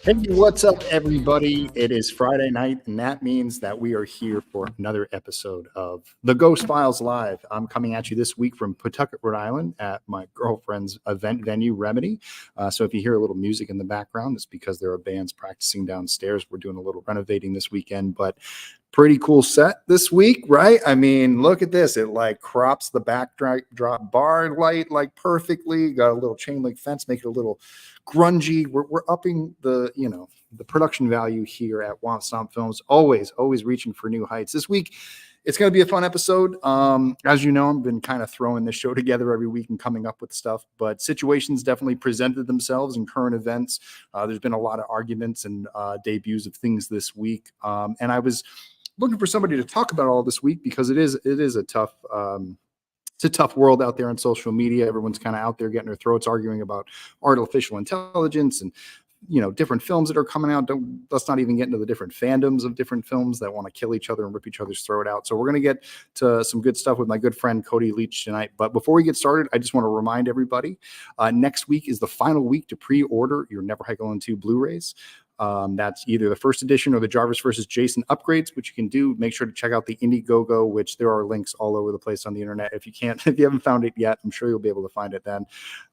Hey, what's up, everybody? It is Friday night, and that means that we are here for another episode of the Ghost Files Live. I'm coming at you this week from Pawtucket, Rhode Island, at my girlfriend's event venue, Remedy. So if you hear a little music in the background, it's because there are bands practicing downstairs. We're doing a little renovating this weekend, but pretty cool set this week, right? I mean, look at this. It like crops the backdrop bar light like perfectly. Got a little chain link fence, make it a little grungy. We're upping the production value here at wompstompfilms. Always reaching for new heights. This week, it's going to be a fun episode. As you know, I've been kind of throwing this show together every week and coming up with stuff, but situations definitely presented themselves in current events. There's been a lot of arguments and debuts of things this week. And I was looking for somebody to talk about all this week because it is a tough it's a tough world out there on social media. Everyone's kind of out there getting their throats arguing about artificial intelligence and different films that are coming out. Let's not even get into the different fandoms of different films that want to kill each other and rip each other's throat out. So we're going to get to some good stuff with my good friend Cody Leach tonight. But before we get started, I just want to remind everybody, next week is the final week to pre-order your Never Hike Alone 2 Blu-rays. That's either the first edition or the Jarvis versus Jason upgrades, which you can do. Make sure to check out the Indiegogo, which there are links all over the place on the internet. If you haven't found it yet, I'm sure you'll be able to find it then.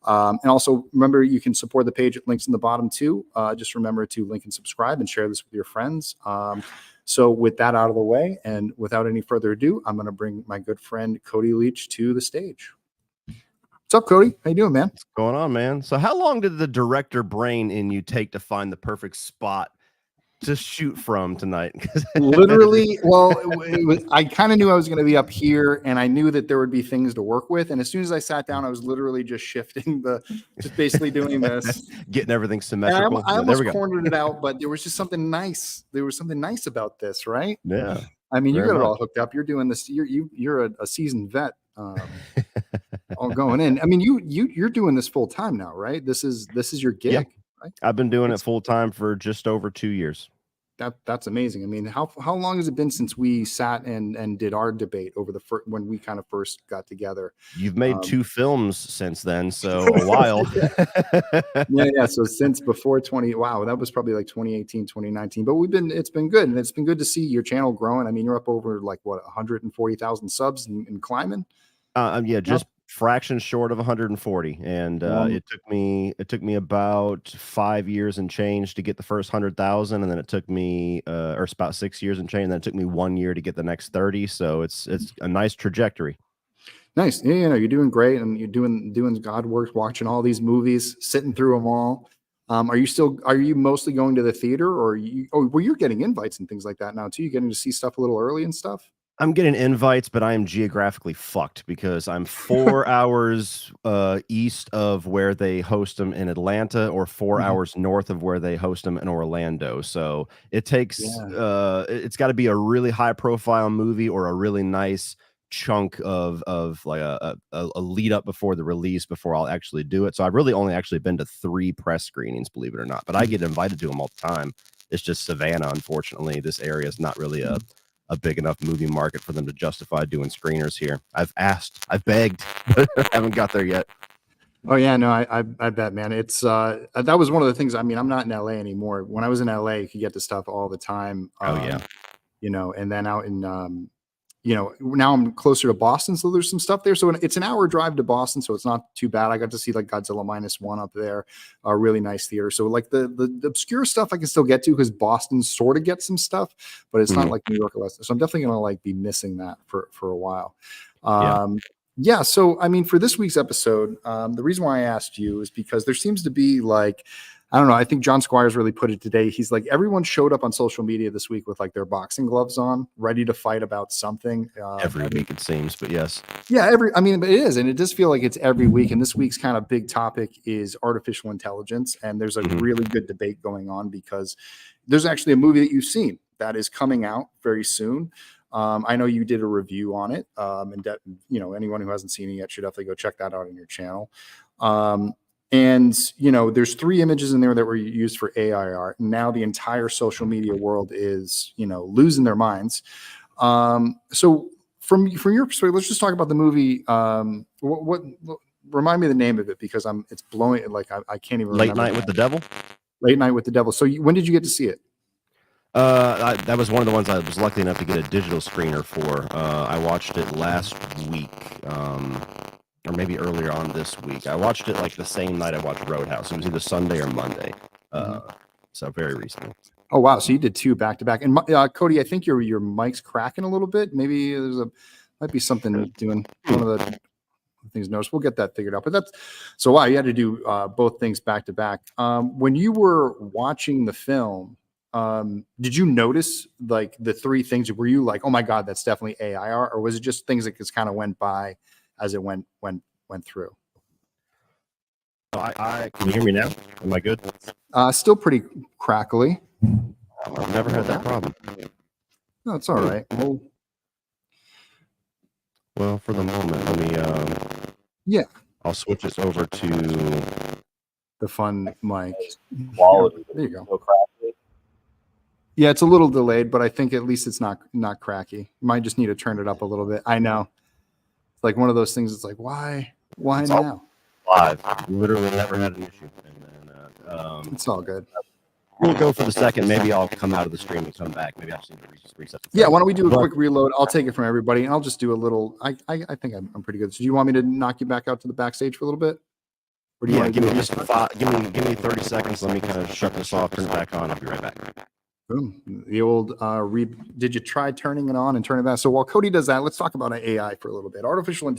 And also remember, you can support the page at links in the bottom too. Just remember to link and subscribe and share this with your friends. So with that out of the way, and without any further ado, I'm going to bring my good friend Cody Leach to the stage. What's up, Cody? How you doing, man? What's going on, man? So how long did the director brain in you take to find the perfect spot to shoot from tonight? Literally, well, I kind of knew I was going to be up here, and I knew that there would be things to work with. And as soon as I sat down, I was literally just shifting just basically doing this. Getting everything symmetrical. I almost cornered it out, but there was just something nice. There was something nice about this, right? Yeah. I mean, you got it all hooked up. You're doing this. You're a seasoned vet. All going in. I mean, you're doing this full time now, right? This is your gig. Yeah. Right? I've been doing it full time for just over 2 years. That's amazing. I mean, how long has it been since we sat and did our debate over when we kind of first got together? You've made 2 films since then, so a while. yeah. So since before wow, that was probably like 2018, 2019. But it's been good, and it's been good to see your channel growing. I mean, you're up over like 140,000 subs and climbing. Yeah, just fractions short of 140, and it took me about 5 years and change to get the first 100,000, and then it took me or about 6 years and change, and then it took me 1 year to get the next 30. So it's a nice trajectory. Nice. Yeah, you're doing great, and you're doing God work, watching all these movies, sitting through them all. Are you mostly going to the theater, or you're getting invites and things like that now too? You getting to see stuff a little early and stuff? I'm getting invites, but I am geographically fucked because I'm 4 hours east of where they host them in Atlanta, or 4 hours north of where they host them in Orlando. So it takes it's got to be a really high profile movie or a really nice chunk of like a lead up before the release before I'll actually do it. So I've really only actually been to 3 press screenings, believe it or not, but I get invited to them all the time. It's just Savannah, unfortunately. This area is not really a big enough movie market for them to justify doing screeners here. I've asked, I've begged, but I haven't got there yet. Oh yeah, no, I bet, man. It's that was one of the things. I mean, I'm not in LA anymore. When I was in LA, you could get to stuff all the time. Yeah. And then out in now I'm closer to Boston, so there's some stuff there. So it's an hour drive to Boston, so it's not too bad. I got to see like Godzilla -1 up there, a really nice theater. So like the obscure stuff I can still get to because Boston sort of gets some stuff, but it's not like New York or Leicester. So I'm definitely gonna like be missing that for a while. Yeah. So I mean, for this week's episode, the reason why I asked you is because there seems to be like, I don't know. I think John Squires really put it today. He's like, everyone showed up on social media this week with like their boxing gloves on, ready to fight about something. Every week it seems, but yes. Yeah, but it is. And it does feel like it's every week. And this week's kind of big topic is artificial intelligence. And there's a really good debate going on because there's actually a movie that you've seen that is coming out very soon. I know you did a review on it. And anyone who hasn't seen it yet should definitely go check that out on your channel. And, there's 3 images in there that were used for AI art. And now the entire social media world is, losing their minds. So from your perspective, let's just talk about the movie. What remind me of the name of it, because it's blowing, like I can't even remember. Late Night with the Devil? Late Night with the Devil. So when did you get to see it? That was one of the ones I was lucky enough to get a digital screener for. I watched it last week, or maybe earlier on this week. I watched it like the same night I watched Roadhouse. It was either Sunday or Monday. So very recently. Oh wow! So you did 2 back to back. And Cody, I think your mic's cracking a little bit. Maybe might be something doing one of the things. Notice we'll get that figured out. But that's so wow! You had to do both things back to back. When you were watching the film, did you notice like the 3 things? Were you like, oh my god, that's definitely AI, or was it just things that just kind of went by as it went through? Can you hear me now? Am I good? Still pretty crackly. I've never had that problem. No, it's all right. Well, for the moment, let me. Yeah. I'll switch this over to the fun mic. Quality. There you go. Yeah, it's a little delayed, but I think at least it's not cracky. You might just need to turn it up a little bit. I know. It's like one of those things. It's like, why it's now? Live. Literally never had an issue. And then, it's all good. We'll go for the second. Maybe I'll come out of the stream and come back. Maybe I just need to reset. Yeah, why don't we do a quick reload? I'll take it from everybody, and I'll just do a little. I think I'm pretty good. So do you want me to knock you back out to the backstage for a little bit? Or do you want to give me just give me 30 seconds? Let me kind of shut this off, turn it back on. I'll be right back. Boom. The old did you try turning it on and turn it back? So while Cody does that, let's talk about AI for a little bit. Artificial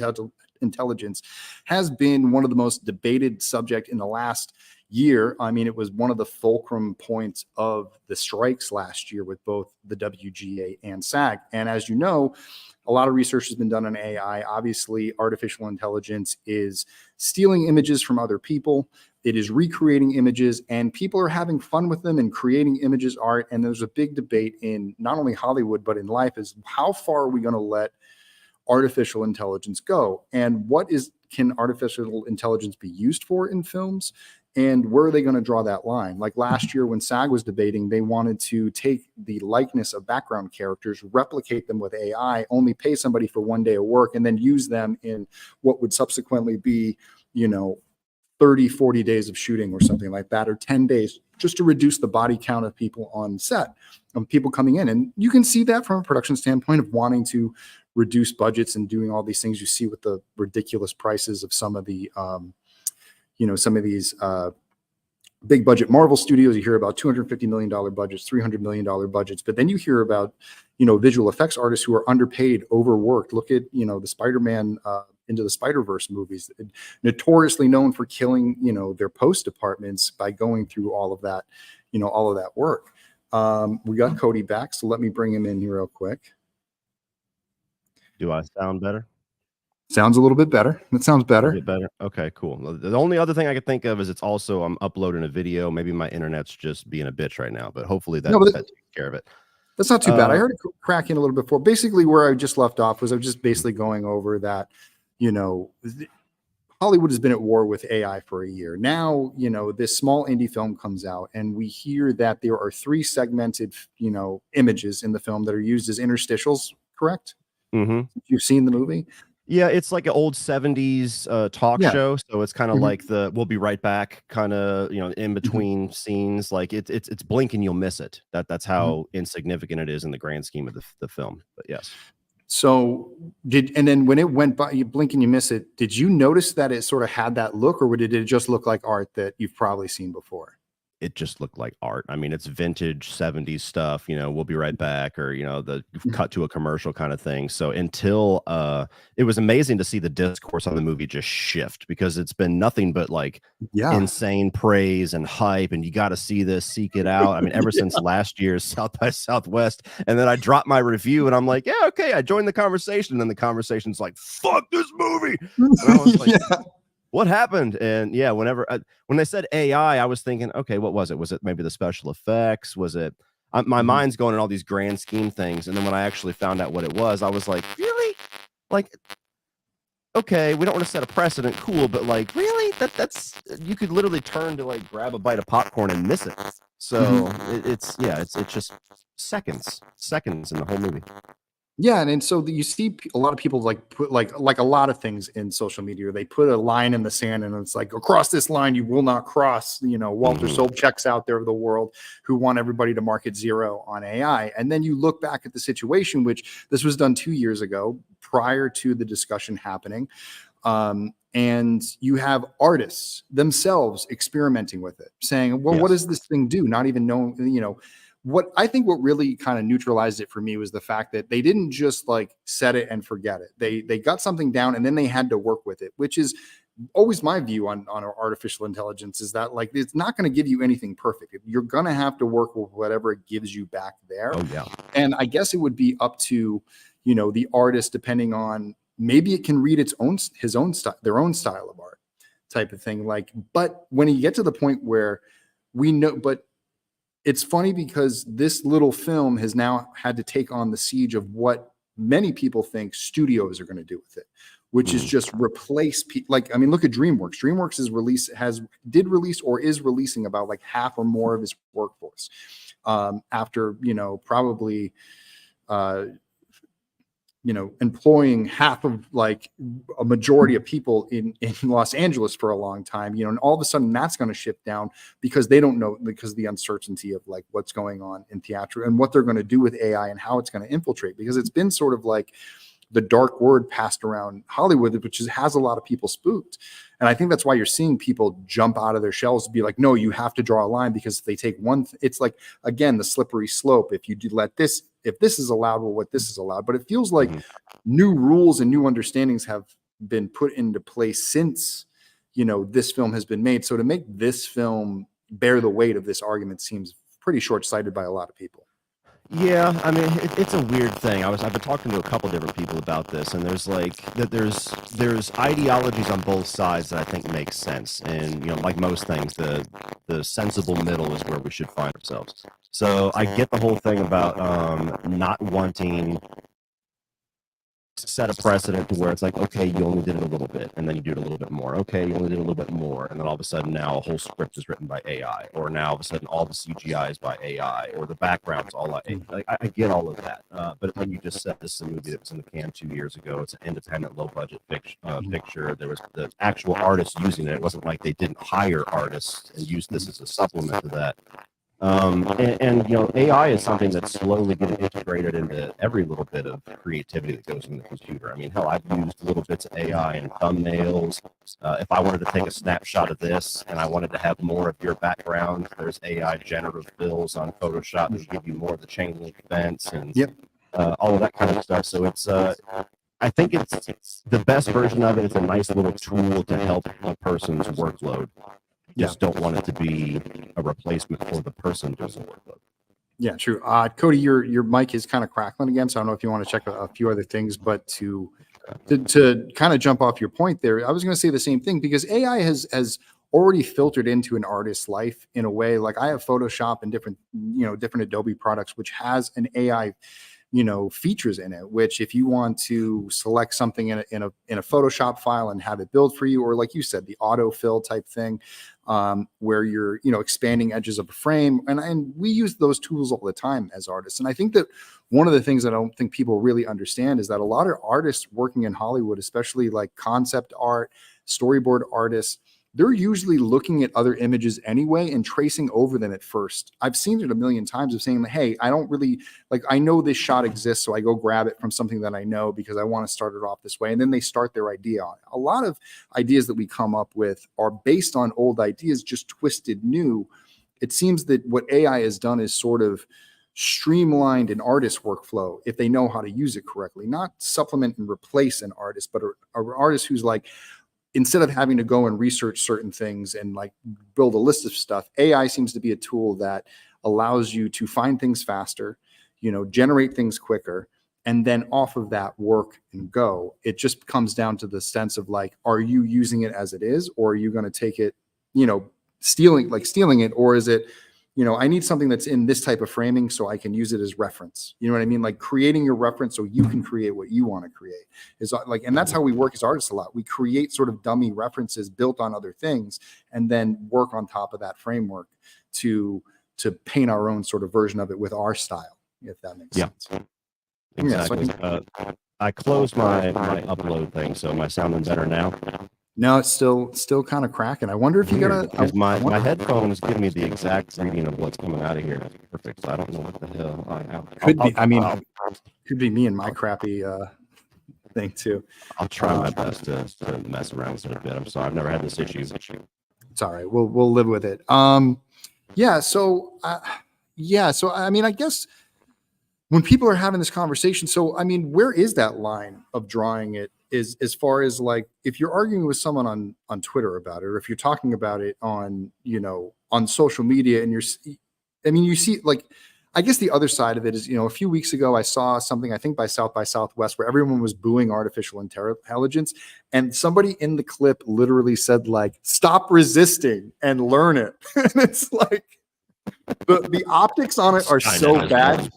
intelligence has been one of the most debated subject in the last year. I mean, it was one of the fulcrum points of the strikes last year with both the WGA and SAG. And as you know, a lot of research has been done on AI. Obviously, artificial intelligence is stealing images from other people. It is recreating images, and people are having fun with them and creating images, art. And there's a big debate in not only Hollywood, but in life is how far are we going to let artificial intelligence go? And can artificial intelligence be used for in films? And where are they going to draw that line? Like last year when SAG was debating, they wanted to take the likeness of background characters, replicate them with AI, only pay somebody for 1 day of work, and then use them in what would subsequently be, 30, 40 days of shooting or something like that, or 10 days, just to reduce the body count of people on set, of people coming in. And you can see that from a production standpoint of wanting to reduce budgets and doing all these things. You see with the ridiculous prices of some of the, some of these big budget Marvel studios. You hear about $250 million budgets, $300 million budgets, but then you hear about, visual effects artists who are underpaid, overworked. Look at, the Spider-Man Into the Spider-Verse movies, notoriously known for killing, their post departments by going through all of that, all of that work. We got Cody back, so let me bring him in here real quick. Do I sound better? Sounds a little bit better. That sounds better. A bit better. Okay, cool. The only other thing I could think of is I'm uploading a video. Maybe my internet's just being a bitch right now, but hopefully that takes care of it. That's not too bad. I heard it cracking a little bit before. Basically, where I just left off was I was just basically going over that, Hollywood has been at war with AI for a year. Now, this small indie film comes out and we hear that there are 3 segmented, images in the film that are used as interstitials, correct? Mm-hmm. You've seen the movie? Yeah, it's like an old 70s talk show. So it's kind of like we'll be right back kind of, in between scenes. Like it's blink and you'll miss it. That's how insignificant it is in the grand scheme of the film. But yes. So and then when it went by, you blink and you miss it. Did you notice that it sort of had that look, or did it just look like art that you've probably seen before? It just looked like art. I mean, it's vintage 70s stuff, we'll be right back, or, the cut to a commercial kind of thing. So until it was amazing to see the discourse on the movie just shift, because it's been nothing but like insane praise and hype. And you got to see this, seek it out. I mean, ever since last year's South by Southwest. And then I dropped my review and I'm like, yeah, okay. I joined the conversation. And then the conversation's like, fuck this movie. And I was like, what happened? And yeah, when they said AI, I was thinking, okay, what was it? Was it maybe the special effects? Was it my mind's going in all these grand scheme things? And then when I actually found out what it was, I was like, really? Like, okay, we don't want to set a precedent, cool, but like, really? That's you could literally turn to like grab a bite of popcorn and miss it. So it's just seconds in the whole movie. Yeah, and so you see a lot of people like put like a lot of things in social media. They put a line in the sand, and it's like across this line you will not cross. Walter Sobchak's out there of the world who want everybody to market zero on AI, and then you look back at the situation, which this was done 2 years ago, prior to the discussion happening, and you have artists themselves experimenting with it, saying, "Well, what does this thing do?" Not even knowing, what really kind of neutralized it for me was the fact that they didn't just like set it and forget it. They got something down and then they had to work with it, which is always my view on artificial intelligence, is that like it's not going to give you anything perfect. You're going to have to work with whatever it gives you back there. Oh yeah. And I guess it would be up to, the artist, depending on, maybe it can read his own style, their own style of art type of thing. Like, but when you get to the point where we know, but it's funny because this little film has now had to take on the siege of what many people think studios are going to do with it, which is just replace people. Like, I mean, look at DreamWorks. DreamWorks did release or is releasing about like half or more of its workforce after, probably, employing half of like a majority of people in Los Angeles for a long time, and all of a sudden that's going to shift down because they don't know, because of the uncertainty of like what's going on in theater and what they're going to do with AI and how it's going to infiltrate, because it's been sort of like the dark word passed around Hollywood, which has a lot of people spooked. And I think that's why you're seeing people jump out of their shells to be like, no, you have to draw a line, because if they take it's like, again, the slippery slope. If you do if this is allowed, well, what this is allowed. But it feels like new rules and new understandings have been put into place since, this film has been made. So to make this film bear the weight of this argument seems pretty short-sighted by a lot of people. Yeah, I mean, it's a weird thing. I've been talking to a couple different people about this, and there's ideologies on both sides that I think make sense. And like most things, the sensible middle is where we should find ourselves. So I get the whole thing about not wanting to set a precedent to where it's like, okay, you only did it a little bit, and then you do it a little bit more. Okay, you only did a little bit more, and then all of a sudden now a whole script is written by AI, or now all of a sudden all the CGI is by AI, or the background's all AI. Like, I get all of that, but when you just said this is a movie that was in the can 2 years ago, it's an independent, low-budget picture. There was the actual artists using it. It wasn't like they didn't hire artists and use this as a supplement to that. AI is something that's slowly getting integrated into every little bit of creativity that goes in the computer. I mean, hell, I've used little bits of AI in thumbnails. If I wanted to take a snapshot of this and I wanted to have more of your background, there's AI generative fills on Photoshop that give you more of the chain link events and all of that kind of stuff. So it's I think it's the best version of it. It's a nice little tool to help a person's workload. Just don't want it to be a replacement for the person doing the workload. Yeah, true. Cody, your mic is kind of crackling again, so I don't know if you want to check a few other things, but to kind of jump off your point there, I was going to say the same thing, because AI has already filtered into an artist's life in a way. Like, I have Photoshop and different Adobe products, which has an AI features in it, which if you want to select something in a Photoshop file and have it build for you, or like you said, the autofill type thing, where you're expanding edges of a frame, and we use those tools all the time as artists. And I think that one of the things that I don't think people really understand is that a lot of artists working in Hollywood, especially like concept art, storyboard artists, they're usually looking at other images anyway and tracing over them at first. I've seen it a million times of saying, hey, I don't really like, I know this shot exists, so I go grab it from something that I know because I want to start it off this way. And then they start their idea on it. A lot of ideas that we come up with are based on old ideas, just twisted new. It seems that what AI has done is sort of streamlined an artist's workflow if they know how to use it correctly, not supplement and replace an artist, but an artist who's like, instead of having to go and research certain things and like build a list of stuff, AI seems to be a tool that allows you to find things faster, generate things quicker, and then off of that work and go. It just comes down to the sense of like, are you using it as it is, or are you going to take it, stealing it, or is it, I need something that's in this type of framing so I can use it as reference. You know what I mean? Like creating your reference so you can create what you want to create is like, and that's how we work as artists a lot. We create sort of dummy references built on other things and then work on top of that framework to paint our own sort of version of it with our style, if that makes sense. Exactly. I closed my upload thing, so am I sounding better now? No, it's still kind of cracking. I wonder if you Weird, gotta. because my headphones give me the exact reading of what's coming out of here. That's perfect. So I don't know what the hell. Could be. I mean, could be me and my crappy thing too. I'll try my best to mess around with it a bit. I'm sorry, I've never had this issue. It's all right. We'll live with it. Yeah. So So I mean, I guess when people are having this conversation, so I mean, where is that line of drawing it? Is as far as like if you're arguing with someone on Twitter about it, or if you're talking about it on on social media, and I mean, you see like. I guess the other side of it is, a few weeks ago, I saw something, I think by Southwest, where everyone was booing artificial intelligence. And somebody in the clip literally said, like, stop resisting and learn it. And it's like the optics on it are so bad.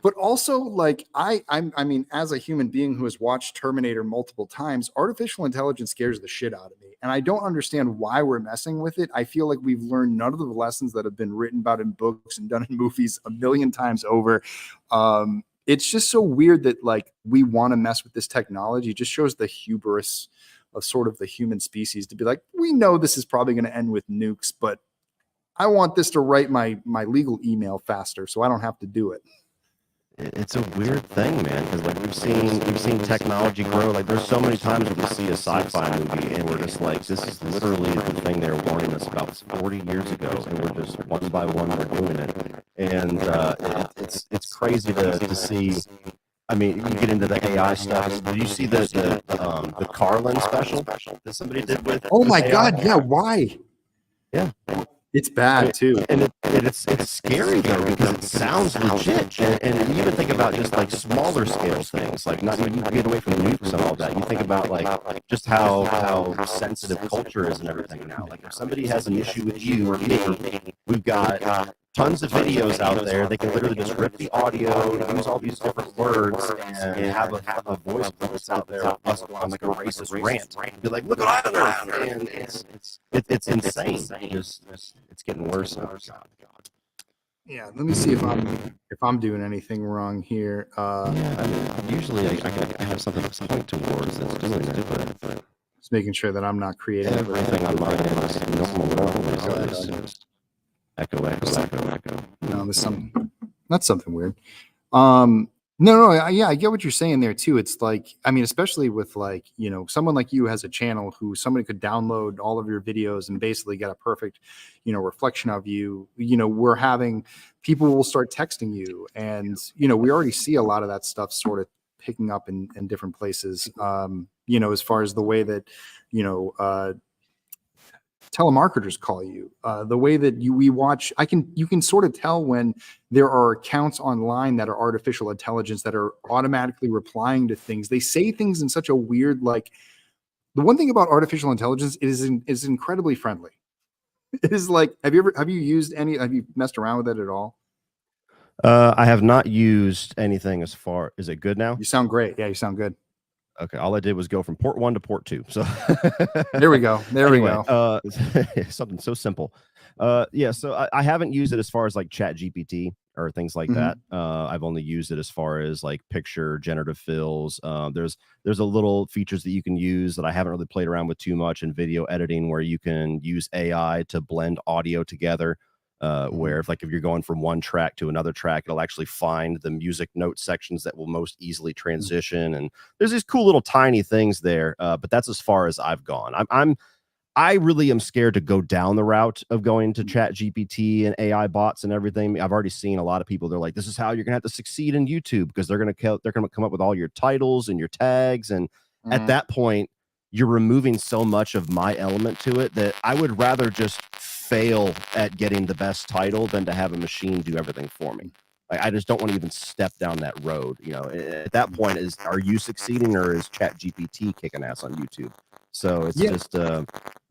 But also, like, I mean, as a human being who has watched Terminator multiple times, artificial intelligence scares the shit out of me. And I don't understand why we're messing with it. I feel like we've learned none of the lessons that have been written about in books and done in movies a million times over. It's just so weird that, like, we want to mess with this technology. It just shows the hubris of sort of the human species to be like, we know this is probably going to end with nukes, but I want this to write my legal email faster so I don't have to do it. It's a weird thing, man, because like we've seen technology grow. Like there's so many times when we see a sci-fi movie and we're just like, this is literally the thing they were warning us about 40 years ago, and we're just one by one we're doing it. And it's crazy to see. I mean, you get into the AI stuff. Did you see the Carlin special that somebody did with? Oh my God! Yeah, why? Yeah. It's bad too, and it's scary though because it sounds legit. And you even think about just like smaller scale things, like not you get away from nukes and all that. You think about like just how sensitive culture is and everything now. Like if somebody has an issue with you or me, we've got tons of videos out there. They can literally just rip the audio, use all these different words, and have a voice that's out there us on like a racist rant. Be like, look what I learned, and it's insane. It's getting worse now. Yeah, let me see if I'm doing anything wrong here. Yeah, I mean, usually I have something to point towards that's doing it, but just making sure that I'm not creating everything on my end is normal. Echo. No, that's something weird. Yeah, I get what you're saying there too. It's like, I mean, especially with like, someone like you has a channel who somebody could download all of your videos and basically get a perfect, reflection of you. We're having people will start texting you, and we already see a lot of that stuff sort of picking up in different places. As far as the way that, telemarketers call you, the way that we watch, you can sort of tell when there are accounts online that are artificial intelligence that are automatically replying to things. They say things in such a weird, like, the one thing about artificial intelligence is incredibly friendly. It is like, have you messed around with it at all? I have not used anything as far. Is it good now? You sound great. Yeah, you sound good. Okay, all I did was go from port 1 to port 2. So there we go. We go. Something so simple. Yeah, so I haven't used it as far as like Chat GPT or things like that. I've only used it as far as like picture generative fills. There's a little features that you can use that I haven't really played around with too much in video editing, where you can use AI to blend audio together. Where if you're going from one track to another track, it'll actually find the music note sections that will most easily transition. And there's these cool little tiny things there. But that's as far as I've gone. I really am scared to go down the route of going to Chat GPT and AI bots and everything. I've already seen a lot of people. They're like, this is how you're gonna have to succeed in YouTube, because they're gonna come up with all your titles and your tags. And at that point, you're removing so much of my element to it that I would rather just fail at getting the best title than to have a machine do everything for me. Like, I just don't want to even step down that road. At that point, are you succeeding, or is Chat GPT kicking ass on YouTube? So it's just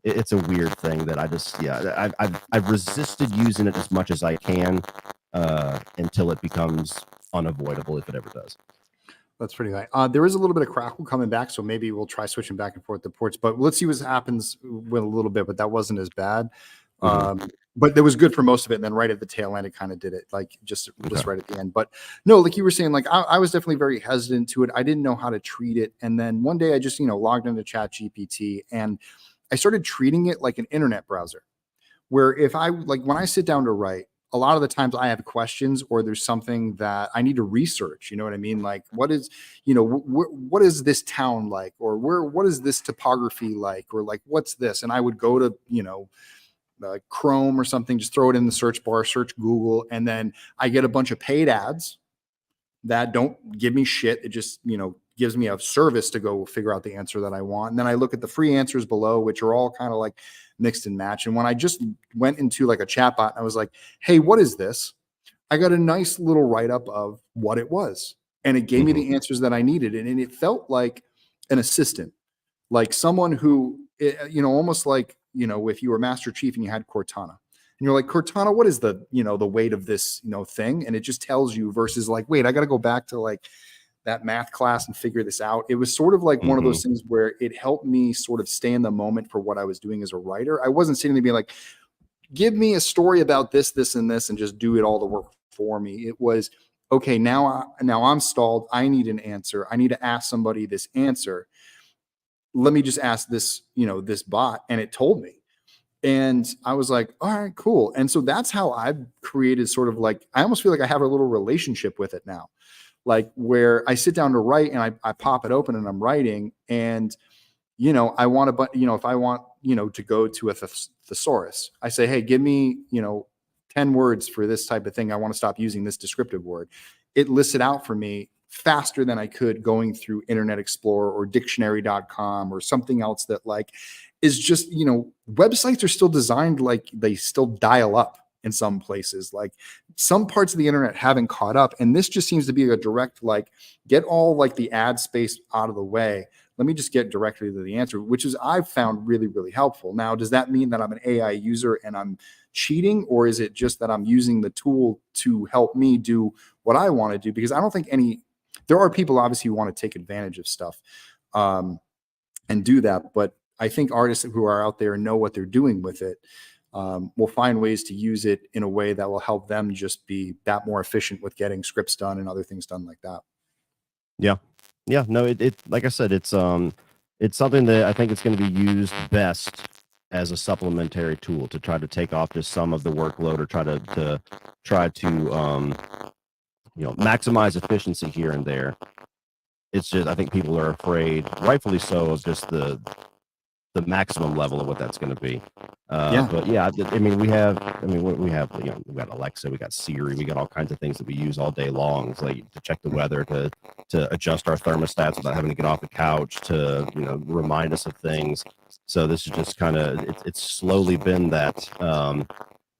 it's a weird thing that I've resisted using it as much as I can until it becomes unavoidable, if it ever does. That's pretty high. There is a little bit of crackle coming back, so maybe we'll try switching back and forth the ports. But let's see what happens with a little bit. But that wasn't as bad. But it was good for most of it. And then right at the tail end, it kind of did it like just right at the end. But no, like you were saying, like I was definitely very hesitant to it. I didn't know how to treat it. And then one day I just, logged into ChatGPT and I started treating it like an internet browser where if I when I sit down to write, a lot of the times I have questions or there's something that I need to research, you know what I mean? Like what is, what is this town like? Or what is this topography like? Or like, what's this? And I would go to, Chrome or something, just throw it in the search bar, search Google, and then I get a bunch of paid ads that don't give me shit. It just, gives me a service to go figure out the answer that I want. And then I look at the free answers below, which are all kind of like mixed and match. And when I just went into like a chatbot, I was like, hey, what is this? I got a nice little write-up of what it was. And it gave me the answers that I needed. And it felt like an assistant, like someone who, almost like, if you were Master Chief and you had Cortana and you're like, Cortana, what is the, the weight of this, thing? And it just tells you versus like, wait, I got to go back to like that math class and figure this out. It was sort of like one of those things where it helped me sort of stay in the moment for what I was doing as a writer. I wasn't sitting there being like, give me a story about this, this, and this, and just do it all the work for me. It was, okay, now I'm stalled. I need an answer. I need to ask somebody this answer. Let me just ask this, this bot. And it told me. And I was like, all right, cool. And so that's how I've created sort of like, I almost feel like I have a little relationship with it now, like where I sit down to write and I pop it open and I'm writing and, I want to, if I want, to go to a thesaurus, I say, hey, give me, 10 words for this type of thing. I want to stop using this descriptive word. It lists it out for me faster than I could going through Internet Explorer or dictionary.com or something else that like is just, websites are still designed like they still dial up in some places. Like some parts of the internet haven't caught up. And this just seems to be a direct, like get all like the ad space out of the way. Let me just get directly to the answer, which is I've found really, really helpful. Now, does that mean that I'm an AI user and I'm cheating, or is it just that I'm using the tool to help me do what I want to do? Because I don't think there are people obviously who want to take advantage of stuff and do that. But I think artists who are out there know what they're doing with it. Will find ways to use it in a way that will help them just be that more efficient with getting scripts done and other things done like that. Yeah. Yeah. No, it like I said, it's something that I think it's going to be used best as a supplementary tool to try to take off just some of the workload or try to maximize efficiency here and there. It's just, I think people are afraid, rightfully so, of just the maximum level of what that's going to be. But yeah, I mean, we have, we got Alexa, we got Siri, we got all kinds of things that we use all day long. It's like to check the weather, to adjust our thermostats without having to get off the couch, to, remind us of things. So this is just kind of, it's slowly been that,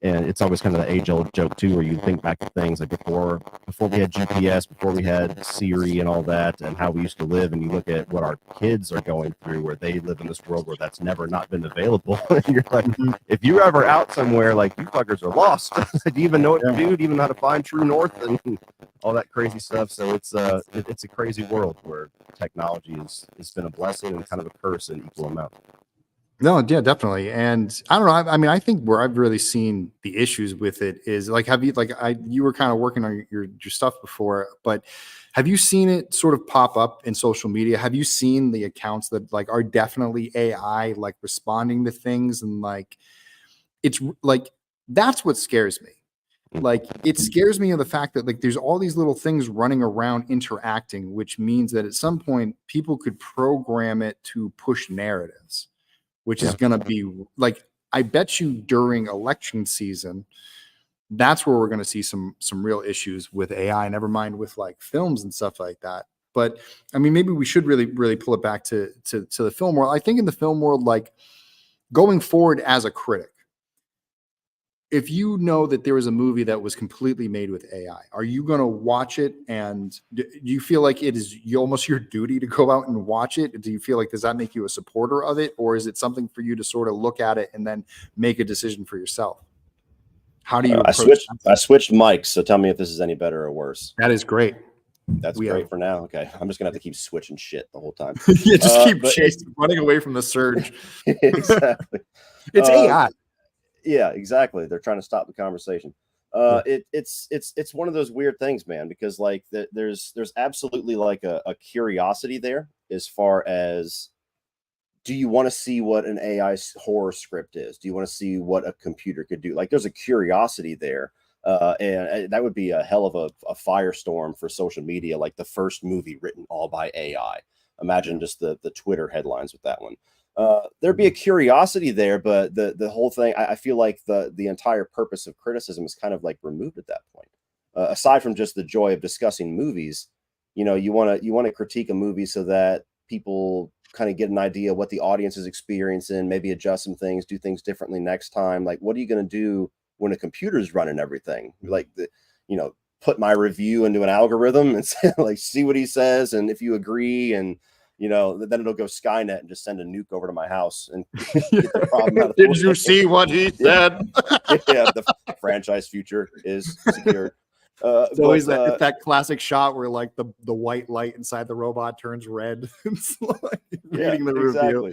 and it's always kind of the age-old joke too, where you think back to things like before we had GPS, before we had Siri and all that, and how we used to live, and you look at what our kids are going through, where they live in this world where that's never not been available. You're like, if you're ever out somewhere, like, you fuckers are lost. Do you even know what to do? Do you even know how to find true north and all that crazy stuff? So it's a crazy world where technology has been a blessing and kind of a curse in equal amount. No, yeah, definitely. And I don't know. I mean, I think where I've really seen the issues with it is like, you were kind of working on your stuff before, but have you seen it sort of pop up in social media? Have you seen the accounts that like are definitely AI, like responding to things? And like, it's like, that's what scares me. Like, it scares me of the fact that like, there's all these little things running around interacting, which means that at some point people could program it to push narratives, which is going to be like, I bet you during election season, that's where we're going to see some real issues with AI, never mind with like films and stuff like that. But I mean, maybe we should really, really pull it back to the film world. I think in the film world, like going forward as a critic, if you know that there was a movie that was completely made with AI, are you going to watch it? And do you feel like it is almost your duty to go out and watch it? Do you feel like, does that make you a supporter of it? Or is it something for you to sort of look at it and then make a decision for yourself? How do you I switched mics, so tell me if this is any better or worse. That is great. That's great for now. Okay. I'm just going to have to keep switching shit the whole time. Yeah, just keep running away from the surge. Exactly. It's AI. Yeah, exactly. They're trying to stop the conversation. It's one of those weird things, man, because like there's absolutely like a curiosity there as far as, do you want to see what an AI horror script is? Do you want to see what a computer could do? Like, there's a curiosity there. And that would be a hell of a firestorm for social media, like the first movie written all by AI. Imagine just the Twitter headlines with that one. There'd be a curiosity there, but the whole thing, I feel like the entire purpose of criticism is kind of like removed at that point. Aside from just the joy of discussing movies, you know, you want to critique a movie so that people kind of get an idea of what the audience is experiencing, maybe adjust some things, do things differently next time. Like, what are you going to do when a computer's running everything? Like, put my review into an algorithm and say, like, see what he says, and if you agree, and then it'll go Skynet and just send a nuke over to my house and get the problem out of the Did you see what he said? Yeah, the franchise future is secured. It's always that classic shot where like the white light inside the robot turns red. It's like reading the review.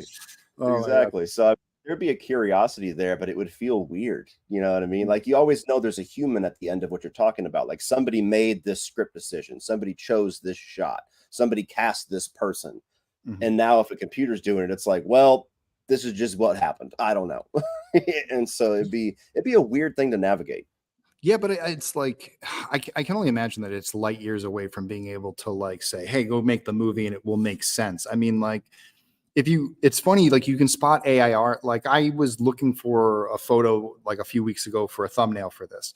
Exactly. So there'd be a curiosity there, but it would feel weird. You know what I mean? Like, you always know there's a human at the end of what you're talking about. Like, somebody made this script decision, somebody chose this shot, somebody cast this person. Mm-hmm. And now if a computer's doing it, it's like, well, this is just what happened. I don't know. And so it'd be a weird thing to navigate. Yeah, but it's like, I can only imagine that it's light years away from being able to like say, hey, go make the movie and it will make sense. I mean, like, it's funny, like, you can spot AI art. Like, I was looking for a photo like a few weeks ago for a thumbnail for this.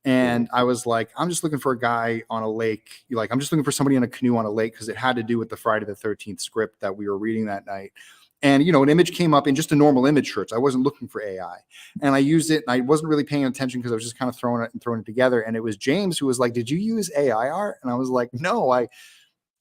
And I was like, I'm just looking for a guy on a lake. Like, I'm just looking for somebody in a canoe on a lake, because it had to do with the Friday the 13th script that we were reading that night. And, an image came up in just a normal image search. I wasn't looking for AI. And I used it, and I wasn't really paying attention because I was just kind of throwing it together. And it was James who was like, did you use AI art? And I was like, no, I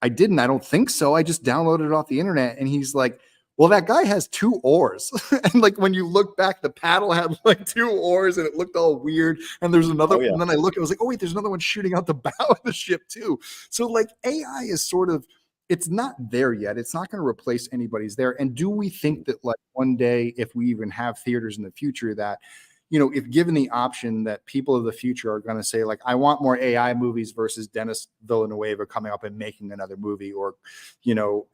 didn't. I don't think so. I just downloaded it off the internet. And he's like, well, that guy has 2 oars. And like, when you look back, the paddle had like 2 oars and it looked all weird. And there's another one. And then I look, I was like, oh wait, there's another one shooting out the bow of the ship too. So like, AI is sort of, it's not there yet. It's not going to replace anybody's there. And do we think that like one day, if we even have theaters in the future, that, if given the option, that people of the future are going to say like, I want more AI movies versus Dennis Villanueva coming up and making another movie, or,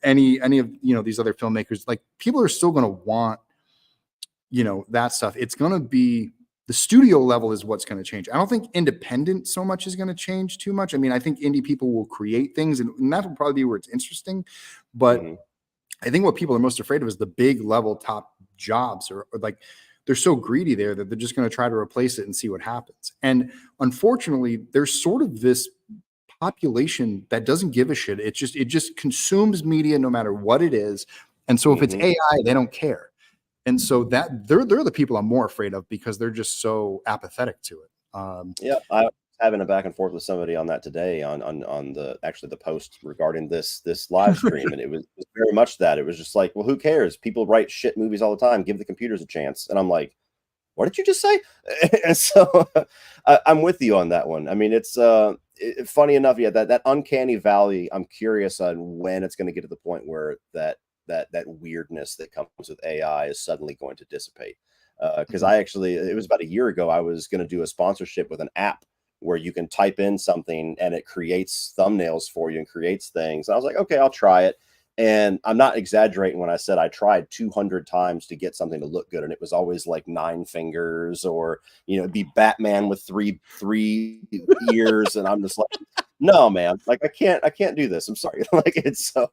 any of, these other filmmakers, like, people are still going to want, that stuff. It's going to be, the studio level is what's going to change. I don't think independent so much is going to change too much. I mean, I think indie people will create things, and that will probably be where it's interesting. But I think what people are most afraid of is the big level top jobs, or like, they're so greedy there that they're just going to try to replace it and see what happens. And unfortunately, there's sort of this population that doesn't give a shit. It just consumes media no matter what it is. And so if it's AI, they don't care. And so that they're the people I'm more afraid of, because they're just so apathetic to it. I was having a back and forth with somebody on that today on the post regarding this live stream, and it was very much that. It was just like, well, who cares? People write shit movies all the time. Give the computers a chance. And I'm like, what did you just say? And so I'm with you on that one. I mean, it's funny enough, that uncanny valley. I'm curious on when it's going to get to the point where that weirdness that comes with AI is suddenly going to dissipate. Because it was about a year ago, I was going to do a sponsorship with an app where you can type in something and it creates thumbnails for you and creates things. And I was like, okay, I'll try it. And I'm not exaggerating when I said I tried 200 times to get something to look good. And it was always like 9 fingers, or, it'd be Batman with three ears. And I'm just like, no, man, like, I can't do this. I'm sorry. Like, it's so,